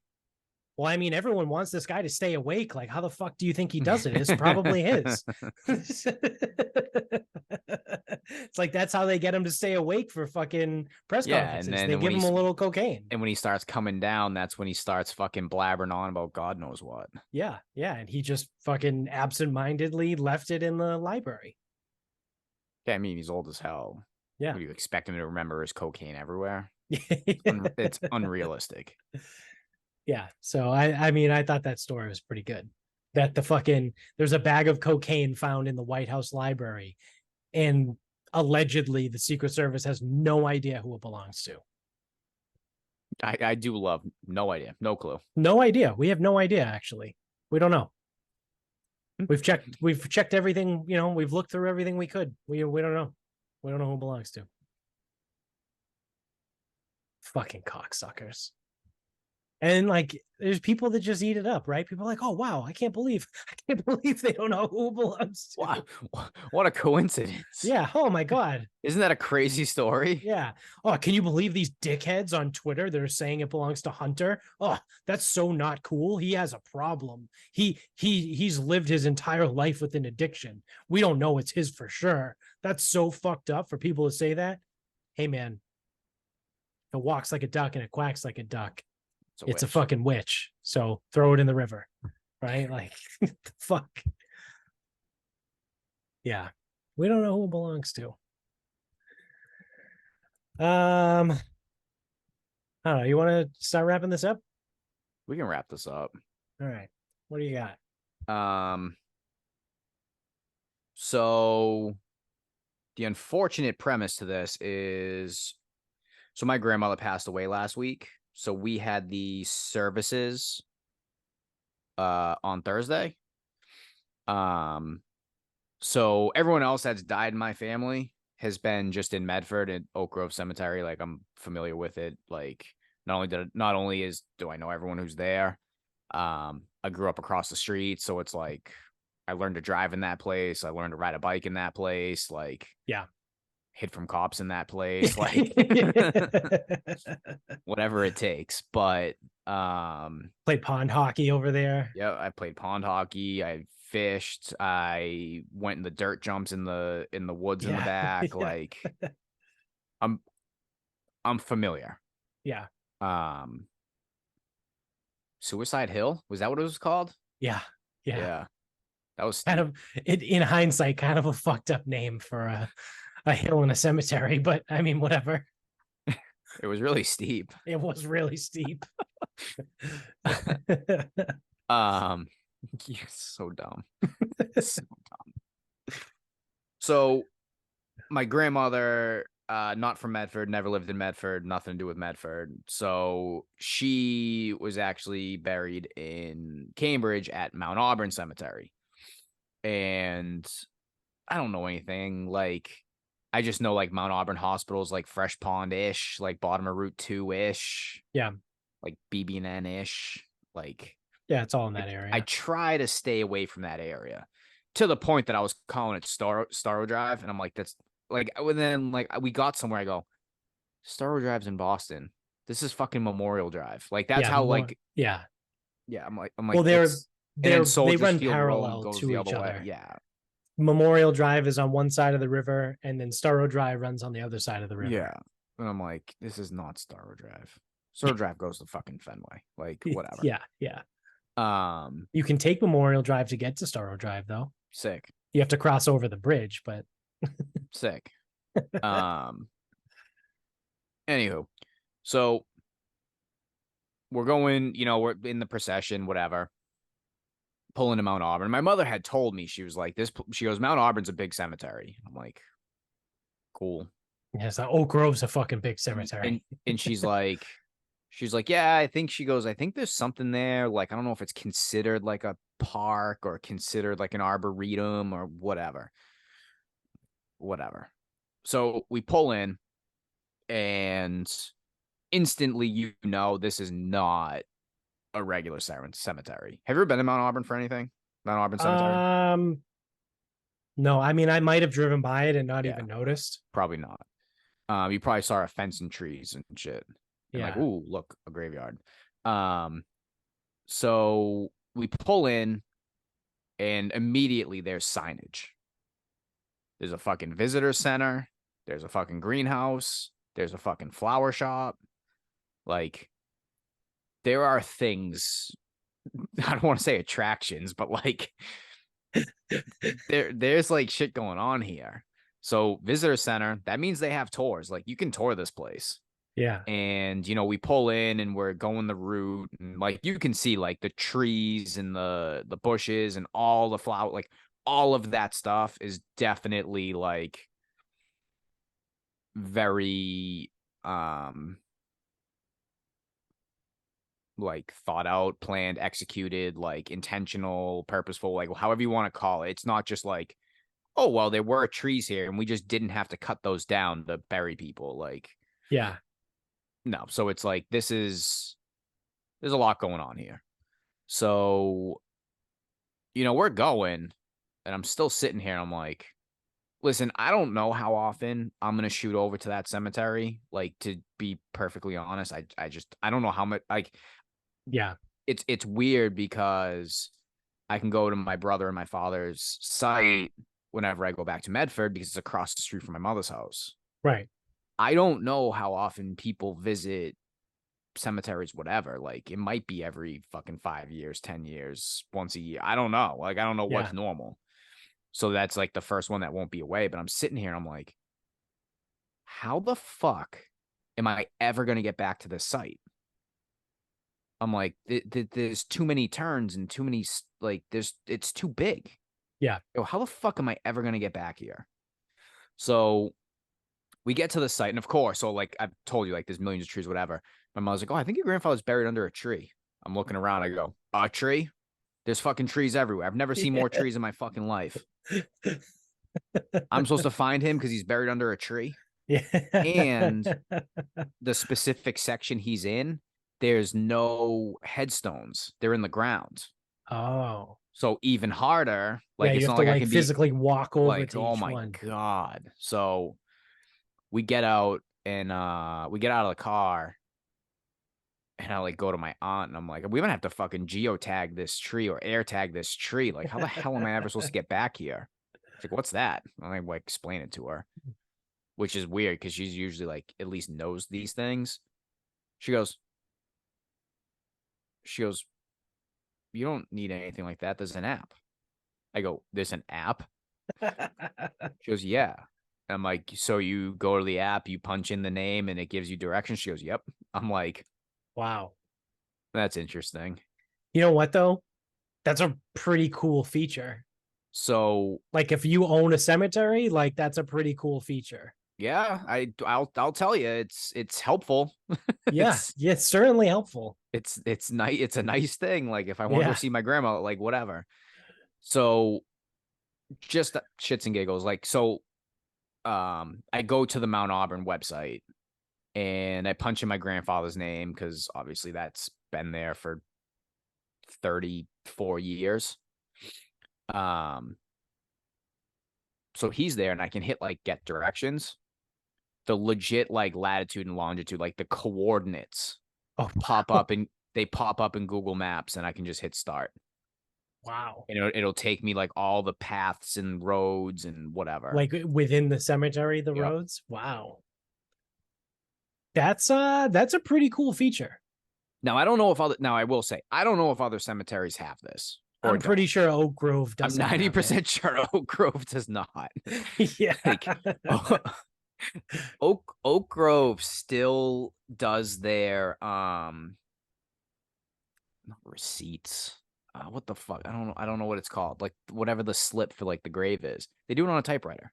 well, I mean, everyone wants this guy to stay awake. Like, how the fuck do you think he does it? It's probably his. It's like that's how they get him to stay awake for fucking press conferences. And they give him a little cocaine. And when he starts coming down, that's when he starts fucking blabbering on about God knows what. Yeah, yeah. And he just fucking absentmindedly left it in the library. Yeah, I mean, he's old as hell. Yeah. Would you expect him to remember his cocaine everywhere? It's unrealistic. Yeah. So I mean, I thought that story was pretty good. That there's a bag of cocaine found in the White House library, and allegedly the Secret Service has no idea who it belongs to. I do love no idea, no clue. No idea. We have no idea, actually. We don't know. We've checked everything, we've looked through everything we could. We don't know. We don't know who it belongs to. Fucking cocksuckers. And like, there's people that just eat it up, right? People are like, oh wow, I can't believe they don't know who it belongs to. Wow, what a coincidence. Yeah. Oh my God. Isn't that a crazy story? Yeah. Oh, can you believe these dickheads on Twitter that are saying it belongs to Hunter? Oh, that's so not cool. He has a problem. He's lived his entire life with an addiction. We don't know it's his for sure. That's so fucked up for people to say that. Hey man, it walks like a duck and it quacks like a duck. It's a witch. fucking witch. So throw it in the river. Right? Like the fuck. Yeah. We don't know who it belongs to. I don't know. You want to start wrapping this up? We can wrap this up. All right. What do you got? So the unfortunate premise to this is, so my grandmother passed away last week. So we had the services on Thursday. So everyone else that's died in my family has been just in Medford at Oak Grove Cemetery. Like, I'm familiar with it. Like, not only do I know everyone who's there, I grew up across the street, so it's like I learned to drive in that place. I learned to ride a bike in that place. Like, Yeah. hid from cops in that place. Like, whatever it takes. But Played pond hockey over there. yeah, I played pond hockey. I fished. I went in the dirt jumps in the woods in the back. Yeah. Like, I'm familiar. Yeah. Suicide Hill, was that what it was called? Yeah. Yeah. Yeah. That was Kind of in hindsight, kind of a fucked up name for a hill in a cemetery, but I mean, whatever. It was really steep. It was really steep. You're so dumb. So dumb. So my grandmother, not from Medford, never lived in Medford, nothing to do with Medford. So she was actually buried in Cambridge at Mount Auburn Cemetery. And I don't know anything. Like, I just know like Mount Auburn Hospital's like Fresh Pond-ish, like bottom of Route 2-ish. Yeah. Like BB&N-ish. Like, yeah, it's all in that area. I try to stay away from that area to the point that I was calling it Starro Drive. And I'm like, that's like, and then like we got somewhere. I go, Starro Drive's in Boston. This is fucking Memorial Drive. Like, that's how like, yeah. I'm like, well, they run Field parallel goes to the each other way. other. Yeah. Memorial Drive is on one side of the river, and then Starro Drive runs on the other side of the river. Yeah. And I'm like, this is not Starro Drive. Starro Drive goes to fucking Fenway. Like, whatever. Yeah. Yeah. You can take Memorial Drive to get to Starro Drive, though. Sick. You have to cross over the bridge, but sick. Anywho, so we're going, we're in the procession, whatever, pulling to Mount Auburn. My mother had told me, she was like, she goes, Mount Auburn's a big cemetery. I'm like, cool. Yeah, so Oak Grove's a fucking big cemetery. And she's like, yeah, I think there's something there. Like, I don't know if it's considered like a park or considered like an arboretum or whatever. So we pull in, and instantly, this is not a regular cemetery. Have you ever been to Mount Auburn for anything? Mount Auburn Cemetery? No, I mean, I might have driven by it and not even noticed. Probably not. You probably saw a fence and trees and shit. And like, ooh, look, a graveyard. So we pull in, and immediately there's signage. There's a fucking visitor center. There's a fucking greenhouse. There's a fucking flower shop. Like, there are things, I don't want to say attractions, but like, there's like shit going on here. So visitor center, that means they have tours. Like, you can tour this place. Yeah. And, we pull in and we're going the route, and like, you can see like the trees and the bushes and all the flower, like all of that stuff is definitely like very, like thought out, planned, executed, like intentional, purposeful, like however you want to call it. It's not just like, oh, well, there were trees here and we just didn't have to cut those down to bury people. Like, yeah, no. So it's like, this is there's a lot going on here. So, we're going, and I'm still sitting here. And I'm like, listen, I don't know how often I'm gonna shoot over to that cemetery. Like, to be perfectly honest, I don't know how much. Like, Yeah. it's weird because I can go to my brother and my father's site whenever I go back to Medford because it's across the street from my mother's house. Right. I don't know how often people visit cemeteries, whatever. Like, it might be every fucking 5 years, 10 years, once a year. I don't know. Like, I don't know what's Yeah. normal. So that's like the first one that won't be away. But I'm sitting here and I'm like, how the fuck am I ever going to get back to this site? I'm like, there's too many turns and too many, like, it's too big. Yeah. Yo, how the fuck am I ever going to get back here? So we get to the site, and of course, so like I've told you, like, there's millions of trees, whatever. My mom's like, oh, I think your grandfather's buried under a tree. I'm looking around. I go, a tree? There's fucking trees everywhere. I've never seen more trees in my fucking life. I'm supposed to find him because he's buried under a tree. Yeah. And the specific section he's in, there's no headstones. They're in the ground. Oh. So even harder. Yeah, Like, you it's have not to like I like can be physically walk over like, to oh each my one. God. So we get out and we get out of the car, and I like go to my aunt and I'm like, we're gonna have to fucking geotag this tree or air tag this tree. Like, how the hell am I ever supposed to get back here? She's like, what's that? And I like explain it to her, which is weird because she's usually like at least knows these things. She goes, she goes, you don't need anything like that. There's an app. I go, there's an app? She goes, yeah. I'm like, so you go to the app, you punch in the name, and it gives you directions? She goes, yep. I'm like, Wow. that's interesting. You know what though? That's a pretty cool feature. So Like if you own a cemetery, like that's a pretty cool feature. yeah, I'll tell you, it's helpful. Yeah, yeah, it's certainly helpful. It's nice. It's a nice thing. Like, if I want to go Yeah. see my grandma, like, whatever. So just shits and giggles. Like, so I go to the Mount Auburn website and I punch in my grandfather's name because obviously that's been there for 34 years. So he's there and I can hit like get directions. The legit like latitude and longitude, like the coordinates Oh, pop up, and they pop up in Google Maps, and I can just hit start. wow. And it'll take me like all the paths and roads and whatever. Like within the cemetery, the Yep. roads. Wow. That's a pretty cool feature. Now I don't know if other. Now I will say I don't know if other cemeteries have this. Or I'm pretty don't. sure Oak Grove I'm doesn't. 90% sure Oak Grove does not. Yeah. Like, Oak Grove still does their not receipts. What the fuck? I don't know what it's called. Like, whatever the slip for like the grave is. They do it on a typewriter.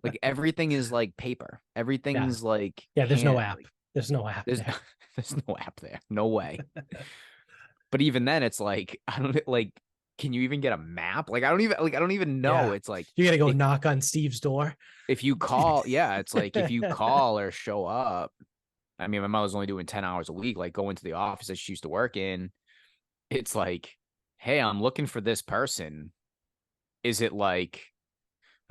Like, everything is like paper. Yeah. Everything's like Yeah, there's no hand. app. Like, There's no app there's there. there's no app there. No way. But even then, it's like, I don't like. Can you even get a map? Like, I don't even know. Yeah. It's like, You gotta go knock on Steve's door. if you call, yeah, it's like if you call or show up. I mean, my mother's only doing 10 hours a week. Like, going to the office that she used to work in, it's like, hey, I'm looking for this person. Is it like,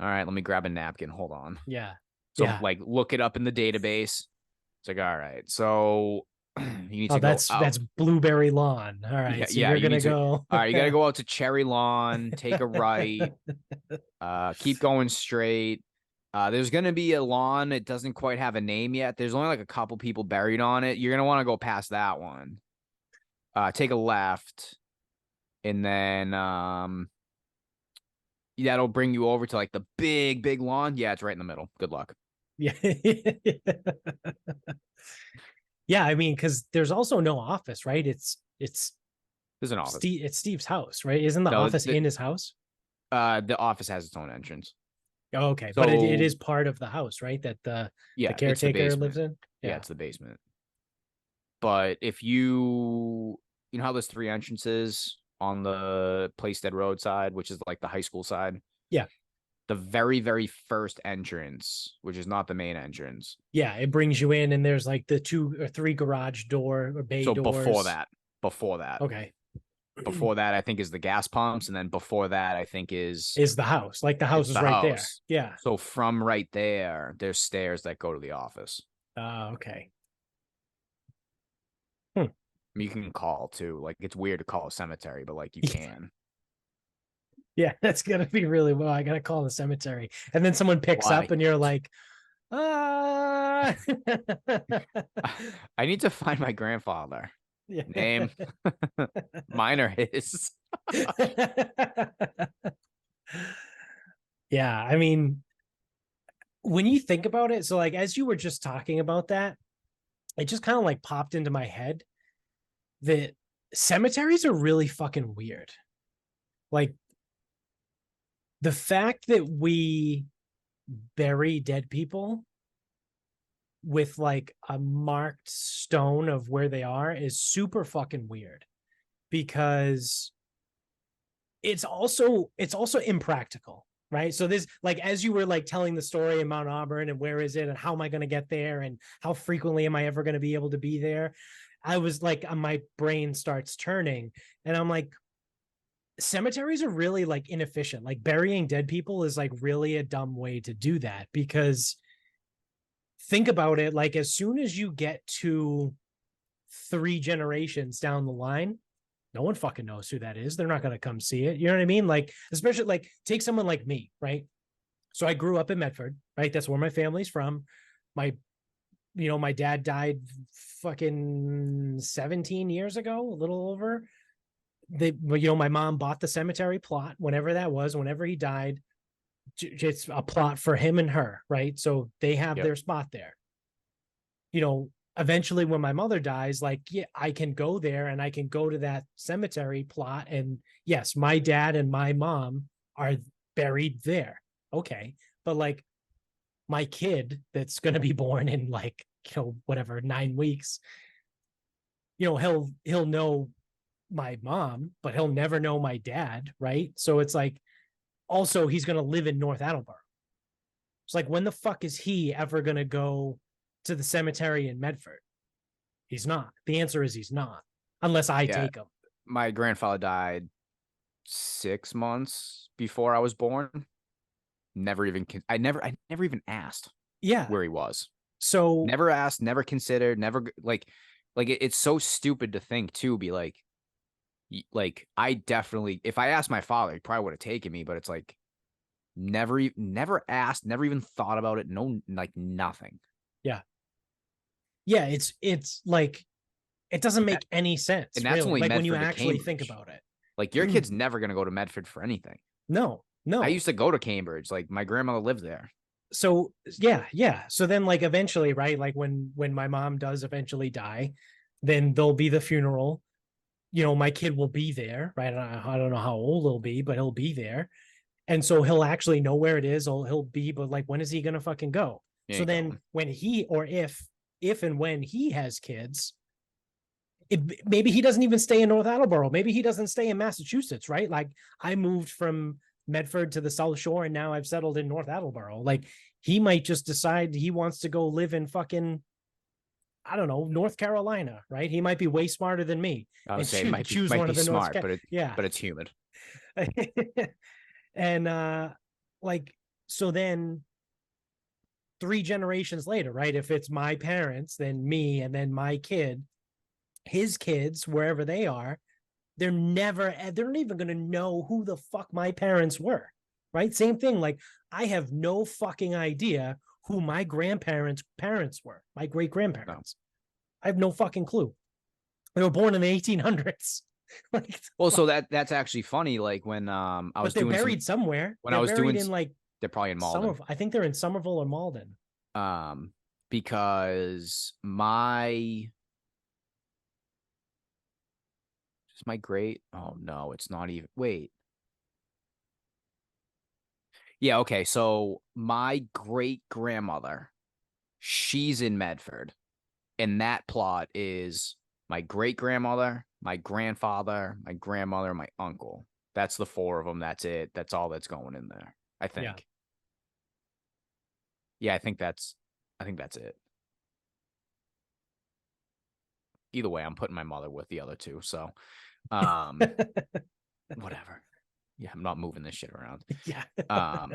all right, let me grab a napkin. Hold on. Yeah. So, Yeah. like, look it up in the database. It's like, all right, so you need Oh, to go out. that's Blueberry Lawn. All right. Yeah, So yeah, you're you gonna need to. go. All right, you got to go out to Cherry Lawn, take a right, keep going straight. There's gonna be a lawn. It doesn't quite have a name yet. There's only like a couple people buried on it. You're gonna want to go past that one. Take a left, and then that'll bring you over to like the big lawn. Yeah, it's right in the middle. Good luck. Yeah. Yeah, I mean, because there's also no office, right? It's There's an office. It's Steve's house, right? Isn't the No, office in his house? the office has its own entrance. Oh, okay, but it So is part of the house, right? That the yeah, it's the caretaker lives basement. in. Yeah, it's the basement. But if you know how there's three entrances on the Placestead Road side, which is like the high school side. Yeah. The very, very first entrance, which is not the main entrance. Yeah, it brings you in, and there's like the 2 or 3 garage door or bay So doors. before that, Okay. before that, I think is the gas pumps, and then before that, I think Is the house. Like the house it's is the right there. house. Yeah. So from right there, there's stairs that go to the office. Okay. Hmm. You can call too. Like it's weird to call a cemetery, but like you can. Yeah, that's gonna be really well. I gotta call the cemetery. And then someone picks Why? up and you're like, ah. I need to find my grandfather. Yeah. Name, mine or his. Yeah, I mean, when you think about it, so like as you were just talking about that, it just kind of like popped into my head that cemeteries are really fucking weird. Like the fact that we bury dead people with like a marked stone of where they are is super fucking weird because it's also impractical, right? So this, like, as you were like telling the story in Mount Auburn and where is it and how am I going to get there and how frequently am I ever going to be able to be there, I was like, my brain starts turning and I'm like, cemeteries are really like inefficient. Like burying dead people is like really a dumb way to do that because think about it, like as soon as you get to 3 generations down the line, no one fucking knows who that is. They're not going to come see it. You know what I mean? Like, especially like take someone like me, right? So I grew up in Medford, right? That's where my family's from. My, my dad died fucking 17 years ago, a little over. My mom bought the cemetery plot, whenever that was, whenever he died. It's a plot for him and her, right? So they have Yep. their spot there. Eventually when my mother dies, like, yeah, I can go there and I can go to that cemetery plot. And yes, my dad and my mom are buried there. Okay. But like my kid that's going to be born in like, whatever, 9 weeks, he'll know my mom, but he'll never know my dad. Right. So it's like, also he's going to live in North Attleboro. It's like, when the fuck is he ever going to go to the cemetery in Medford? He's not. The answer is he's not, unless I Yeah. take him. My grandfather died 6 months before I was born. I never even asked Yeah. where he was. So Never asked, never considered, never it's so stupid to think too, be like I definitely, if I asked my father, he probably would have taken me, but it's like never asked, never even thought about it. No, like nothing. yeah. Yeah, it's like it doesn't That, make any sense, and that's really. only Like when you Medford to actually think Cambridge. about it. Like your kid's never gonna go to Medford for anything. No, I no. used to go to Cambridge. Like my grandmother lived there. So yeah, yeah. So then like eventually, right? Like when my mom does eventually die, then there'll be the funeral. My kid will be there, right? I don't know how old he'll be, but he'll be there. And so he'll actually know where it is. He'll be, but like, when is he gonna fucking go? He So ain't then going. when he, or if and when he has kids, maybe he doesn't even stay in North Attleboro. Maybe he doesn't stay in Massachusetts, right? Like I moved from Medford to the South Shore and now I've settled in North Attleboro. Like he might just decide he wants to go live in fucking, I don't know, North Carolina, right? He might be way smarter than me I would and say choose might one be of the North. smart, Yeah. but it's humid. And like, so then 3 generations later, right? If it's my parents, then me, and then my kid, his kids, wherever they are, they're not even going to know who the fuck my parents were, right? Same thing. Like I have no fucking idea who my grandparents' parents were, my great No. grandparents. I have no fucking clue. They were born in the 1800s. Like, Well, so that's actually funny. Like when I but was they're doing buried somewhere. when I They're was buried doing in like they're probably in Malden. Somerville. I think they're in Somerville or Malden. Because my great, oh no, it's not even, wait. Yeah, okay. So my great grandmother, she's in Medford. And that plot is my great grandmother, my grandfather, my grandmother, my uncle. That's the 4 of them. That's it. That's all that's going in there, I Yeah. think. Yeah, I think that's it. Either way, I'm putting my mother with the other two. So, um, whatever. Yeah, I'm not moving this shit around. Yeah. Um,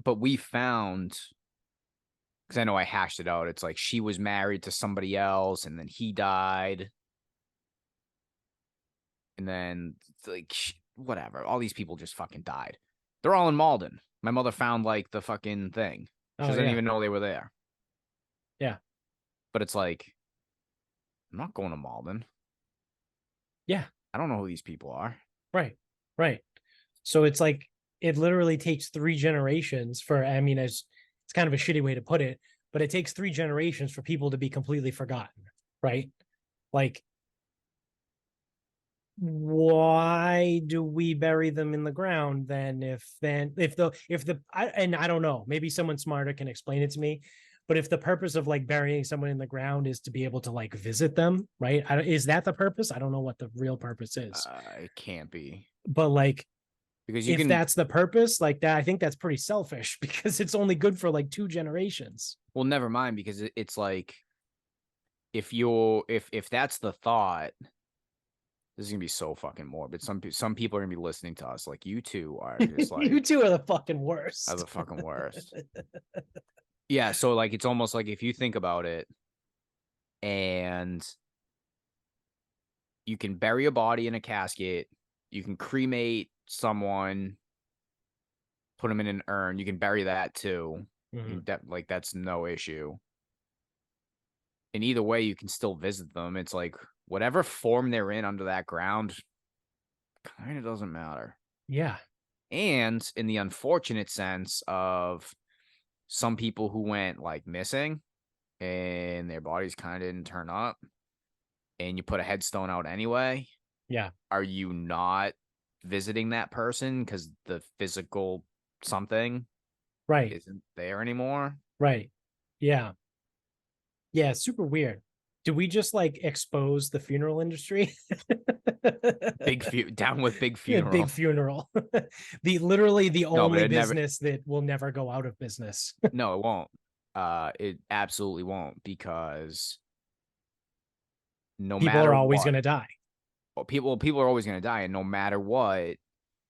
but we found, because I know I hashed it out. It's like she was married to somebody else, and then he died, and then like whatever. All these people just fucking died. They're all in Malden. My mother found like the fucking thing. She Oh doesn't yeah. even know they were there. Yeah. But it's like, I'm not going to Malden. Yeah. I don't know who these people are. Right. Right. So it's like it literally takes 3 generations for, I mean, it's kind of a shitty way to put it, but it takes 3 generations for people to be completely forgotten, right? Like, why do we bury them in the ground then? And I don't know, maybe someone smarter can explain it to me. But if the purpose of like burying someone in the ground is to be able to like visit them, right? Is that the purpose? I don't know what the real purpose is, It can't be but like because you if can. that's the purpose, like that, I think that's pretty selfish because it's only good for like 2 generations. Well, never mind because it's like if you're if that's the thought, this is gonna be so fucking morbid. Some people are gonna be listening to us. Like you two are just You like two are the fucking are worst. the fucking worst. Yeah, so like it's almost like if you think about it, and you can bury a body in a casket, you can cremate someone, put them in an urn, you can bury that too. Mhm. Like that's no issue. And either way, you can still visit them. It's like whatever form they're in under that ground kind of doesn't matter. Yeah. And in the unfortunate sense of some people who went like missing and their bodies kind of didn't turn up and you put a headstone out anyway, Yeah. are you not visiting that person because the physical something Right. isn't there anymore? Right. Yeah. Yeah. Super weird. Do we just like expose the funeral industry? Down with big A funeral. big funeral. The the No, but only it never. business that will never go out of business. No, it won't. It absolutely won't because no People are matter always what, going to die. people are always going to die, and no matter what,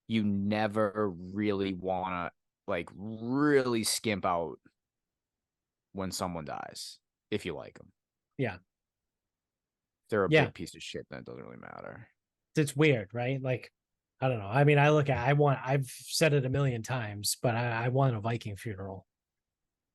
you never really want to like really skimp out when someone dies if you like them. Yeah. If they're a Yeah. big piece of shit, then it doesn't really matter. It's weird, right? Like, I don't know. I mean, I've said it a million times, but I want a Viking funeral.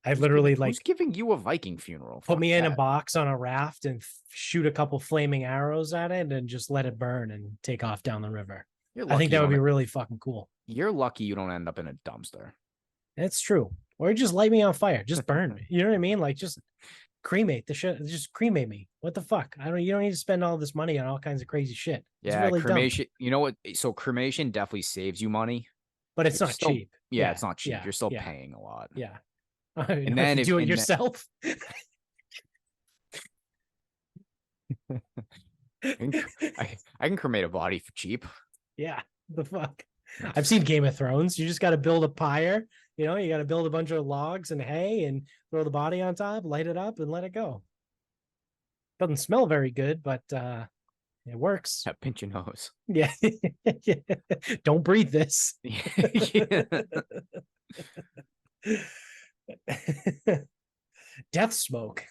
I literally Who's like giving you a Viking funeral? put Fuck me in a that. box on a raft and shoot a couple flaming arrows at it and just let it burn and take off down the river. You're I think lucky you that would don't. be really fucking cool. You're lucky you don't end up in a dumpster. It's true. Or just light me on fire. Just burn me. You know what I mean? Like just cremate the shit. Just cremate me. What the fuck? You don't need to spend all this money on all kinds of crazy shit. It's Yeah, really dumb. cremation. You know what? So cremation definitely saves you money. But it's You're not still, cheap. yeah, Yeah. it's not cheap. Yeah. You're still Yeah. paying a lot. Yeah. And You have then to if do it and then, yourself. I can, I can cremate a body for cheap. Yeah. The fuck. I've seen Game of Thrones. You just got to build a pyre. You got to build a bunch of logs and hay and throw the body on top, light it up, and let it go. Doesn't smell very good, but it works. Yeah, pinch your nose. Yeah. Don't breathe this. Yeah. Death smoke.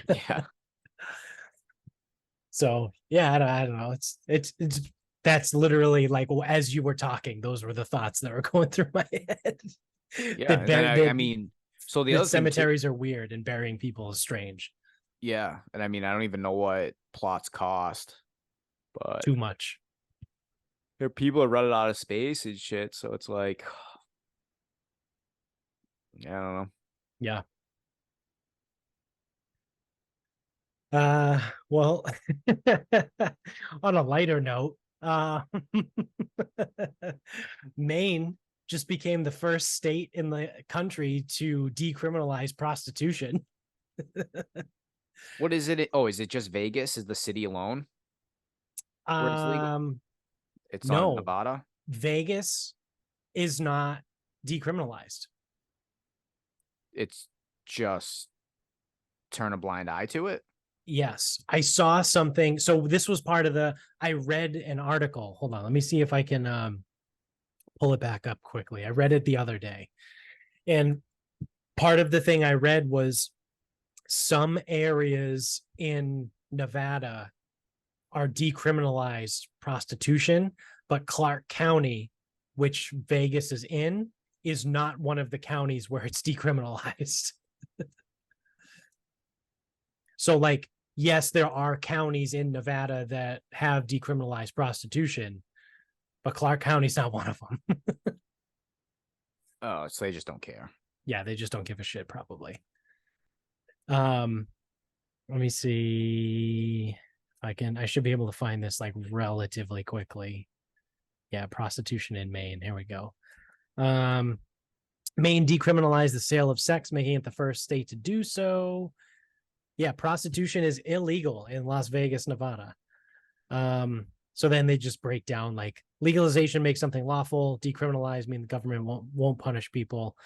Yeah. So yeah, I don't know. It's that's literally like as you were talking, those were the thoughts that were going through my head. Yeah. And then I That mean, so the that other thing too, cemeteries are weird and burying people is strange. yeah. And I mean, I don't even know what plots cost, but Too much. people are running out of space and shit. So it's like, I don't know. Yeah. Well, on a lighter note, Maine just became the first state in the country to decriminalize prostitution. What is it? Oh, is it just Vegas? Is the city alone where it's legal? Um, It's not in no, Nevada. Vegas is not decriminalized. it's just turn a blind eye to it. Yes, I saw something. So this was part of I read an article. Hold on, let me see if I can pull it back up quickly. I read it the other day. And part of the thing I read was some areas in Nevada are decriminalized prostitution, but Clark County, which Vegas is not one of the counties where it's decriminalized. So, like, yes, there are counties in Nevada that have decriminalized prostitution, but Clark County's not one of them. Oh, so they just don't care. Yeah, they just don't give a shit, probably. Let me see if I should be able to find this like relatively quickly. Yeah, prostitution in Maine. Here we go. Maine decriminalized the sale of sex, making it the first state to do so. Yeah, prostitution is illegal in Las Vegas, Nevada. So then they just break down like legalization makes something lawful, decriminalize mean the government won't punish people.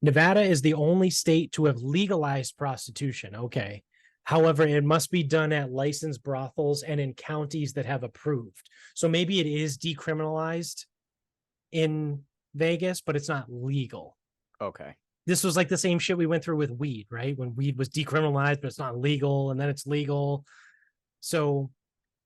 Nevada is the only state to have legalized prostitution. Okay. However, it must be done at licensed brothels and in counties that have approved. So maybe it is decriminalized in Vegas, but it's not legal. Okay. This was like the same shit we went through with weed, right? When weed was decriminalized, but it's not legal, and then it's legal. So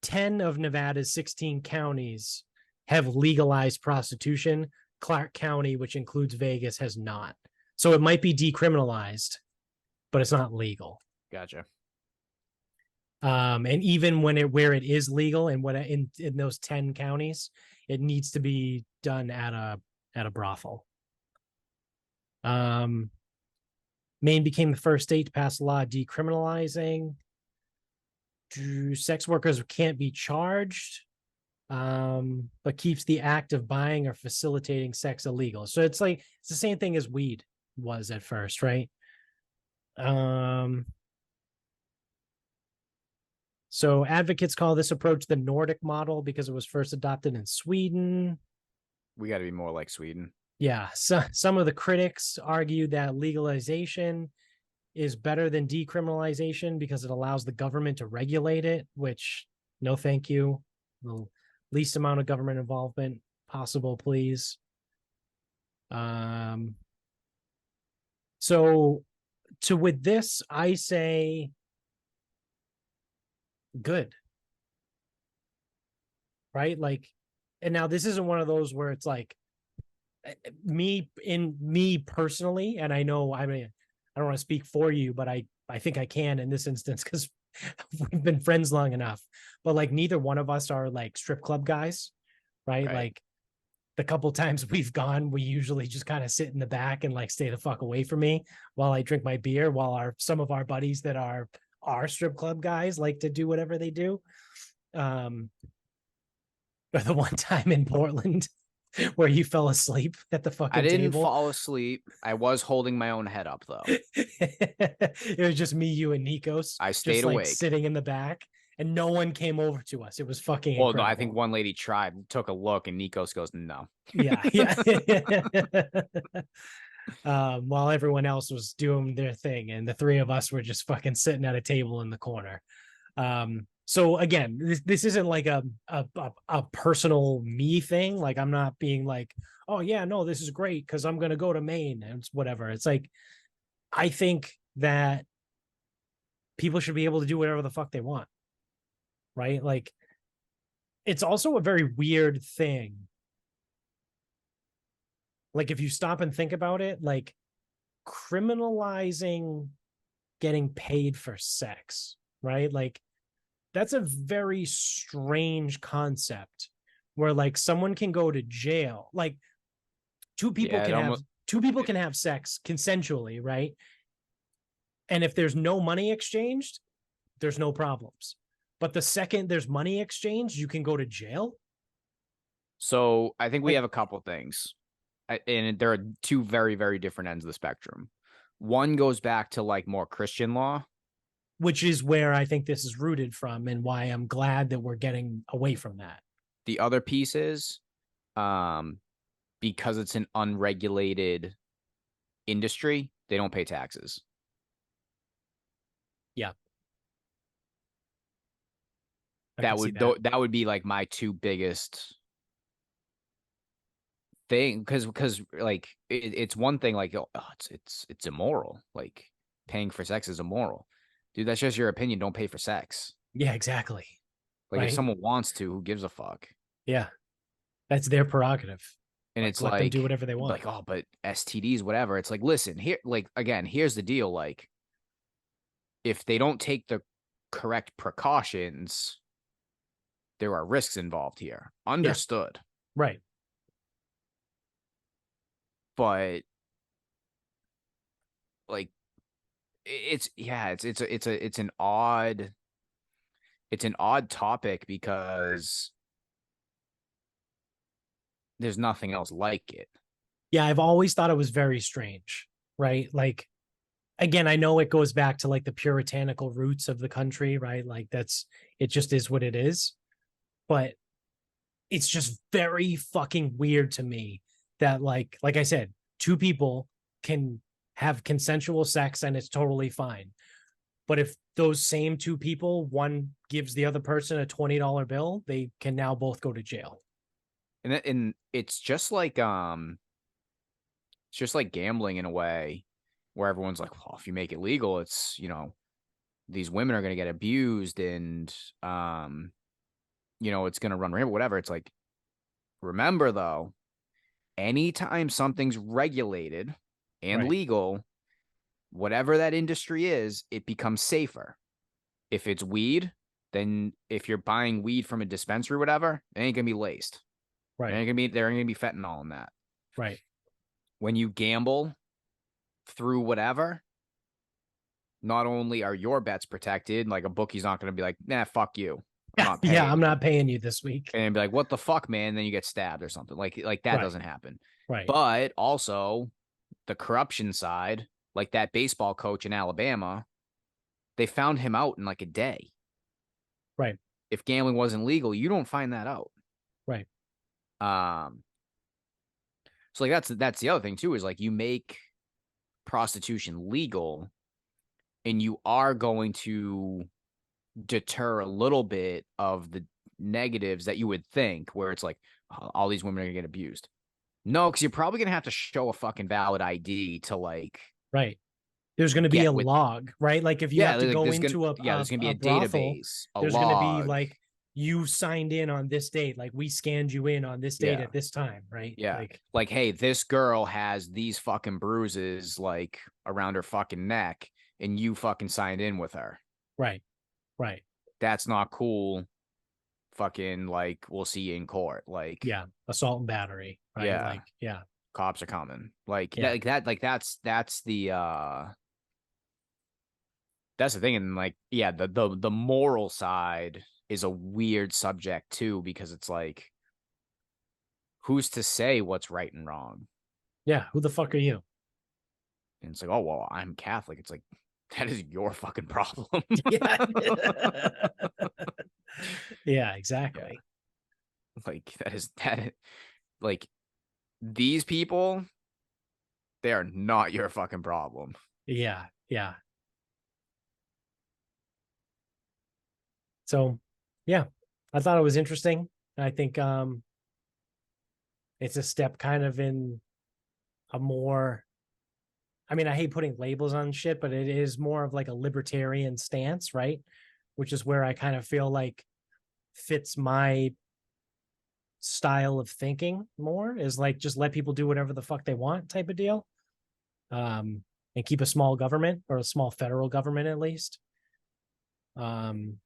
10 of Nevada's 16 counties have legalized prostitution. Clark County, which includes Vegas, has not. So it might be decriminalized, but it's not legal. Gotcha. And even where it is legal and what in those 10 counties, it needs to be done at a brothel. Maine became the first state to pass a law decriminalizing. Sex workers can't be charged, but keeps the act of buying or facilitating sex illegal. So it's the same thing as weed was at first, right? So advocates call this approach the Nordic model because it was first adopted in Sweden. We got to be more like Sweden. Yeah. So some of the critics argue that legalization is better than decriminalization because it allows the government to regulate it, which no, thank you. The least amount of government involvement possible, please. So with this, I say good. Right? Like, and now this isn't one of those where it's like me personally, and I know, I mean, I don't want to speak for you, but I think I can in this instance because we've been friends long enough. But like neither one of us are like strip club guys, right? Like the couple times we've gone, we usually just kind of sit in the back and like stay the fuck away from me while I drink my beer, while some of our buddies that are strip club guys like to do whatever they do. Or the one time in Portland where you fell asleep at the fucking table. I didn't table. fall asleep. I was holding my own head up, though. It was just me, you, and Nikos. I stayed just, awake. Sitting in the back, and no one came over to us. It was fucking incredible. No, I think one lady tried, took a look, and Nikos goes, no. Yeah. While everyone else was doing their thing, and the three of us were just fucking sitting at a table in the corner. So again, this isn't like a personal me thing. Like I'm not being like, oh yeah, no, this is great because I'm gonna go to Maine and whatever. It's like I think that people should be able to do whatever the fuck they want, right? Like it's also a very weird thing. Like if you stop and think about it, like criminalizing getting paid for sex, right? Like that's a very strange concept where like someone can go to jail. Like two people can have sex consensually, right? And if there's no money exchanged, there's no problems. But the second there's money exchanged, you can go to jail. So I think we have a couple things. And there are two very, very different ends of the spectrum. One goes back to like more Christian law, which is where I think this is rooted from and why I'm glad that we're getting away from that. The other piece is because it's an unregulated industry, they don't pay taxes. Yeah. I That can see would that. that would be like my two biggest thing, because like it's one thing like, oh, it's immoral, like paying for sex is immoral, dude. That's just your opinion. Don't pay for sex. Yeah, exactly. Like if Right. someone wants to, who gives a fuck? Yeah. That's their prerogative. And Like it's let them do whatever they want. like, oh, but STDs, whatever. It's like, listen here, like again, here's the deal. Like if they don't take the correct precautions, there are risks involved here. Yeah. Understood. Right. But like it's yeah, it's an odd topic because there's nothing else like it. Yeah, I've always thought it was very strange, right? Like again, I know it goes back to like the puritanical roots of the country, right? Like that's it just is what it is. But it's just very fucking weird to me that like I said, two people can have consensual sex and it's totally fine. But if those same two people, one gives the other person a $20 bill, they can now both go to jail. And it's just like gambling in a way, where everyone's like, well, if you make it legal, it's, these women are going to get abused, and it's going to run rampant, whatever. It's like, remember though, anytime something's regulated and Right. legal, whatever that industry is, it becomes safer. If it's weed, then if you're buying weed from a dispensary or whatever, it ain't gonna be laced. Right. There ain't gonna be fentanyl in that. Right. When you gamble through whatever, not only are your bets protected, like a bookie's not gonna be like, nah, fuck you, I'm not Yeah, paying I'm you, not paying you this week. and be like, what the fuck, man? And then you get stabbed or something. Like that Right. doesn't happen. Right. But also the corruption side, like that baseball coach in Alabama, they found him out in like a day. Right. If gambling wasn't legal, you don't find that out. Right. Um, so like that's the other thing too, is like you make prostitution legal and you are going to deter a little bit of the negatives that you would think, where it's like, oh, all these women are gonna get abused. No, because you're probably gonna have to show a fucking valid ID to like Right. There's going to be a get with. log, right? Like if you Yeah, have to like go into a, there's gonna be a a brothel, database, a there's going to be log. like you signed in on this date, like we scanned you in on this date Yeah. at this time, right? Yeah. Like, Like, hey, this girl has these fucking bruises like around her fucking neck, and you fucking signed in with her. right, right. That's not cool. Fucking like, we'll see you in court. Like, Yeah, assault and battery, right? yeah, Like, yeah, cops are coming. Like yeah, that's the thing. And like, yeah, the moral side is a weird subject too, because it's like, who's to say what's right and wrong? yeah. Who the fuck are you? And it's like, oh well, I'm Catholic. It's like, that is your fucking problem. Yeah, yeah, Yeah. exactly. Like like these people, they are not your fucking problem. Yeah, yeah. So, yeah, I thought it was interesting. I think it's a step kind of in a more, I mean, I hate putting labels on shit, but it is more of like a libertarian stance, right? Which is where I kind of feel like fits my style of thinking more, is like just let people do whatever the fuck they want type of deal. And keep a small government, or a small federal government at least. Um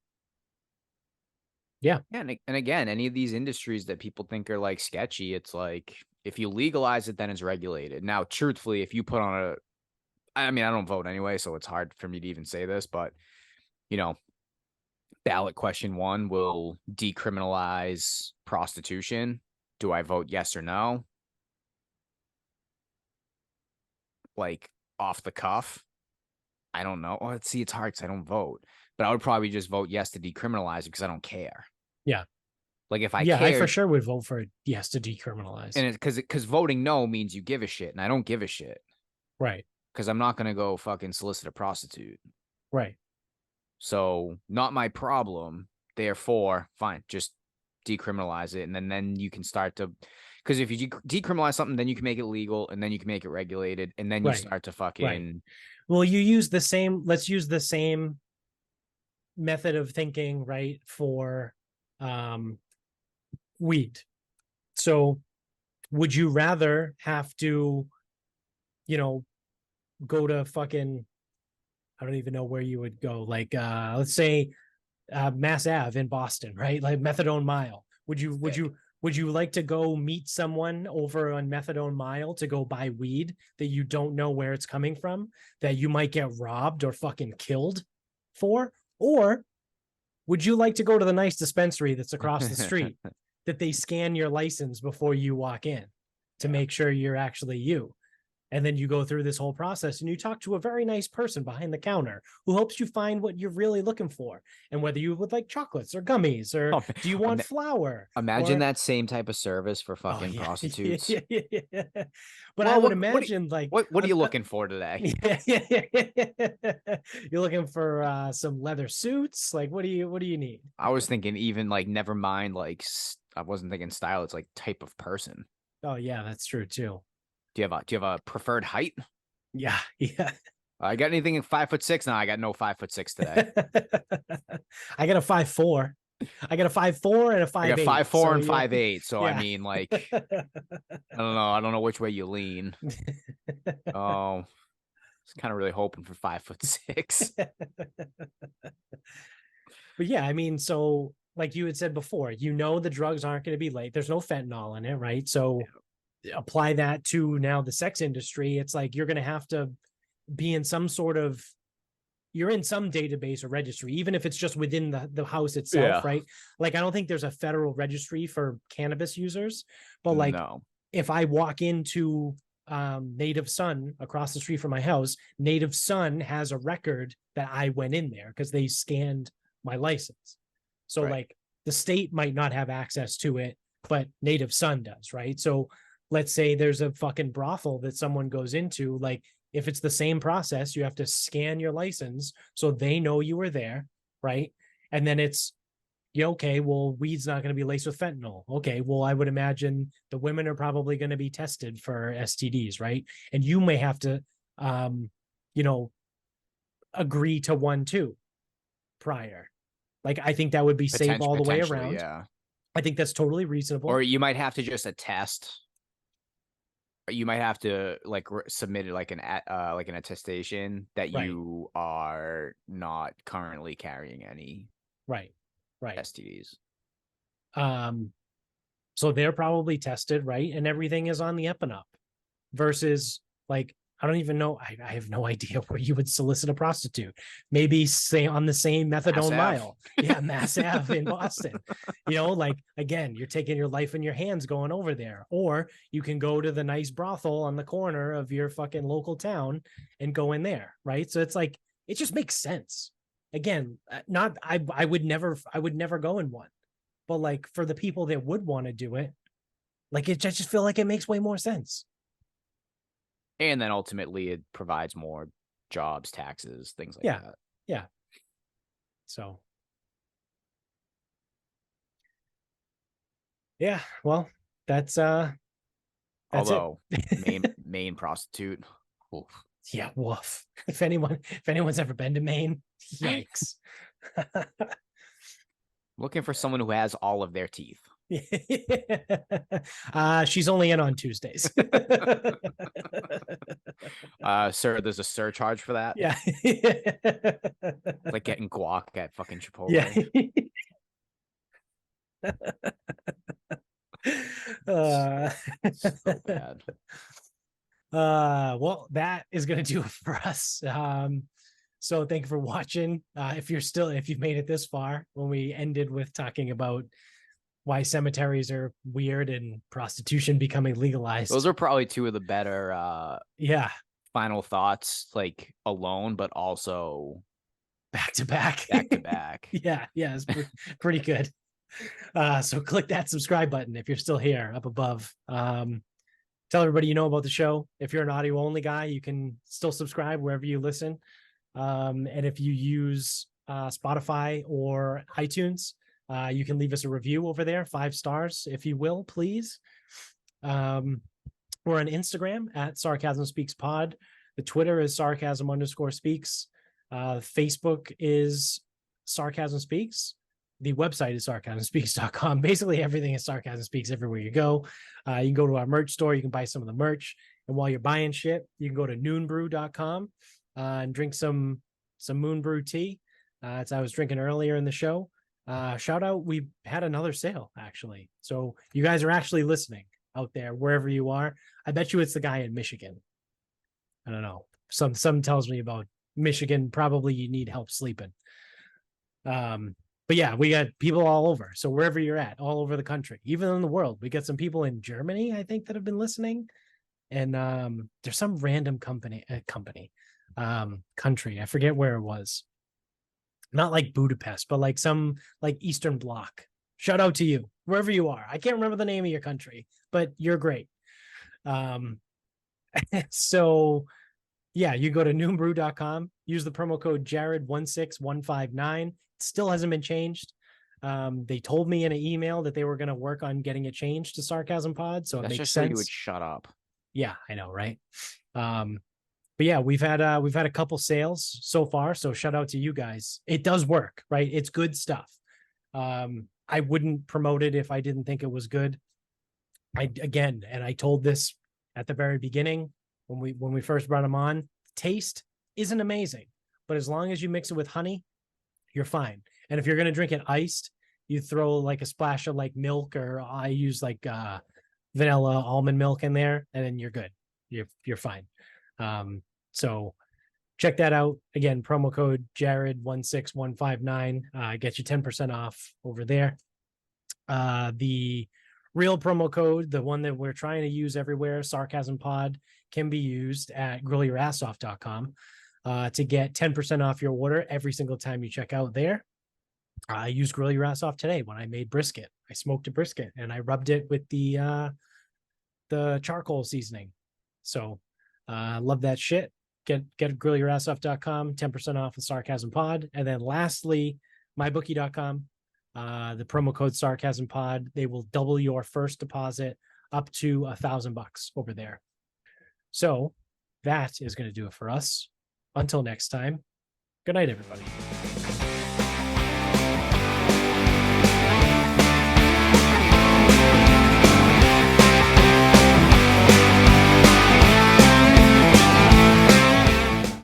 yeah, Yeah, and again, any of these industries that people think are like sketchy, it's like, if you legalize it, then it's regulated. Now, truthfully, if you put on I mean, I don't vote anyway, so it's hard for me to even say this, but you know, ballot question 1 will decriminalize prostitution. Do I vote yes or no? Like, off the cuff, I don't know. Oh, see, it's hard because I don't vote, but I would probably just vote yes to decriminalize it because I don't care. yeah, Like if I yeah. I for cared, sure would vote for yes to decriminalize. and it's because voting no means you give a shit, and I don't give a shit. Right. because I'm not gonna go fucking solicit a prostitute. Right. So not my problem. Therefore, fine, just decriminalize it, and then you can start to, because if you decriminalize something, then you can make it legal, and then you can make it regulated, and then you Right. start to Right. fucking. Well, you use the same. Let's use the same method of thinking, right, for weed. So would you rather have to, you know, go to fucking, I don't even know where you would go, like let's say Mass Ave in Boston, right? Like Methadone Mile. Would you like to go meet someone over on Methadone Mile to go buy weed that you don't know where it's coming from, that you might get robbed or fucking killed for? Or would you like to go to the nice dispensary that's across the street that they scan your license before you walk in to make sure you're actually you? And then you go through this whole process and you talk to a very nice person behind the counter who helps you find what you're really looking for. And whether you would like chocolates or gummies, or do you want flour? Imagine or, that same type of service for fucking yeah. prostitutes. But well, I would imagine what are you looking for today? You're looking for some leather suits. Like, what do you need? I was thinking even like, never mind, like I wasn't thinking style, it's like type of person. Oh yeah, that's true too. Do you have a preferred height? Yeah. I got anything in 5'6"? No, I got no 5'6" today. I got a 5'4". I got a 5'4" and a 5'8". I got 5'4" and yeah. 5'8". So Yeah. I mean, like, I don't know which way you lean. Oh, I was kind of really hoping for 5'6". But yeah, I mean, so like you had said before, the drugs aren't going to be late. There's no fentanyl in it, right? So apply that to now the sex industry. It's like you're going to have to be in some sort of, you're in some database or registry, even if it's just within the house itself, right? Like, I don't think there's a federal registry for cannabis users, but like, no. If I walk into Native Son across the street from my house, Native Son has a record that I went in there because they scanned my license. So like the state might not have access to it, but Native Son does, right? So let's say there's a fucking brothel that someone goes into, like, if it's the same process, you have to scan your license so they know you were there, right? And then it's, okay, well, weed's not going to be laced with fentanyl. Okay, well, I would imagine the women are probably going to be tested for STDs, right? And you may have to, agree to one too prior. Like, I think that would be safe all the way around. Yeah. I think that's totally reasonable. Or you might have to just attest. You might have to like submit like an attestation that you are not currently carrying any STDs. So they're probably tested, right? And everything is on the up and up. Versus, like, I don't even know. I have no idea where you would solicit a prostitute. Maybe say on the same Methadone Mile. Yeah, Mass Ave in Boston. Like, again, you're taking your life in your hands going over there. Or you can go to the nice brothel on the corner of your fucking local town and go in there, right? So it's like, it just makes sense. Again, I would never go in one. But like, for the people that would want to do it, like, I just feel like it makes way more sense. And then ultimately it provides more jobs, taxes, things like that. Yeah. So. Yeah, well, that's although Maine prostitute. Oof. Yeah, woof. If anyone's ever been to Maine, yikes. Looking for someone who has all of their teeth. She's only in on Tuesdays. Sir, there's a surcharge for that. Yeah. Like getting guac at fucking Chipotle. Yeah. So bad. Well, that is gonna do it for us. So thank you for watching. If you've made it this far, when we ended with talking about why cemeteries are weird and prostitution becoming legalized. Those are probably two of the better final thoughts, like alone, but also back to back. Yeah, it's pretty good. So click that subscribe button if you're still here up above. Tell everybody you know about the show. If you're an audio only guy, you can still subscribe wherever you listen. And if you use Spotify or iTunes, you can leave us a review over there, 5 stars, if you will, please. We're on Instagram at Sarcasm Speaks Pod. The Twitter is sarcasm_speaks. Facebook is Sarcasm Speaks. The website is sarcasmspeaks.com. Basically, everything is Sarcasm Speaks everywhere you go. You can go to our merch store. You can buy some of the merch. And while you're buying shit, you can go to noonbrew.com and drink some Moon Brew tea. As I was drinking earlier in the show. Shout out, we had another sale, actually. So you guys are actually listening out there, wherever you are. I bet you it's the guy in Michigan. I don't know. Some tells me about Michigan. Probably you need help sleeping. But yeah, we got people all over. So wherever you're at, all over the country, even in the world, we got some people in Germany, I think, that have been listening. And there's some random country. I forget where it was. Not like Budapest, but like some like Eastern Bloc. Shout out to you, wherever you are. I can't remember the name of your country, but you're great. So yeah, you go to noonbrew.com, use the promo code Jared16159. Still hasn't been changed. They told me in an email that they were going to work on getting it changed to Sarcasm Pod, so it That's makes just sense. so you would shut up. Yeah, I know, right? But yeah, we've had a couple sales so far, so shout out to you guys. It does work, right? It's good stuff. I wouldn't promote it if I didn't think it was good. I told this at the very beginning when we first brought them on. Taste isn't amazing, but as long as you mix it with honey, you're fine. And if you're gonna drink it iced, you throw like a splash of like milk, or I use like vanilla almond milk in there, and then you're good. You're fine. So check that out. Again, promo code Jared16159 gets you 10% off over there. The real promo code, the one that we're trying to use everywhere, Sarcasm Pod, can be used at grillyourassoff.com to get 10% off your order every single time you check out there. I used Grill Your Ass Off today when I made brisket. I smoked a brisket and I rubbed it with the charcoal seasoning. So love that shit. Get grillyourassoff.com, 10% off the Sarcasm Pod. And then lastly, mybookie.com, the promo code Sarcasm Pod. They will double your first deposit up to $1,000 over there. So that is going to do it for us. Until next time, good night, everybody.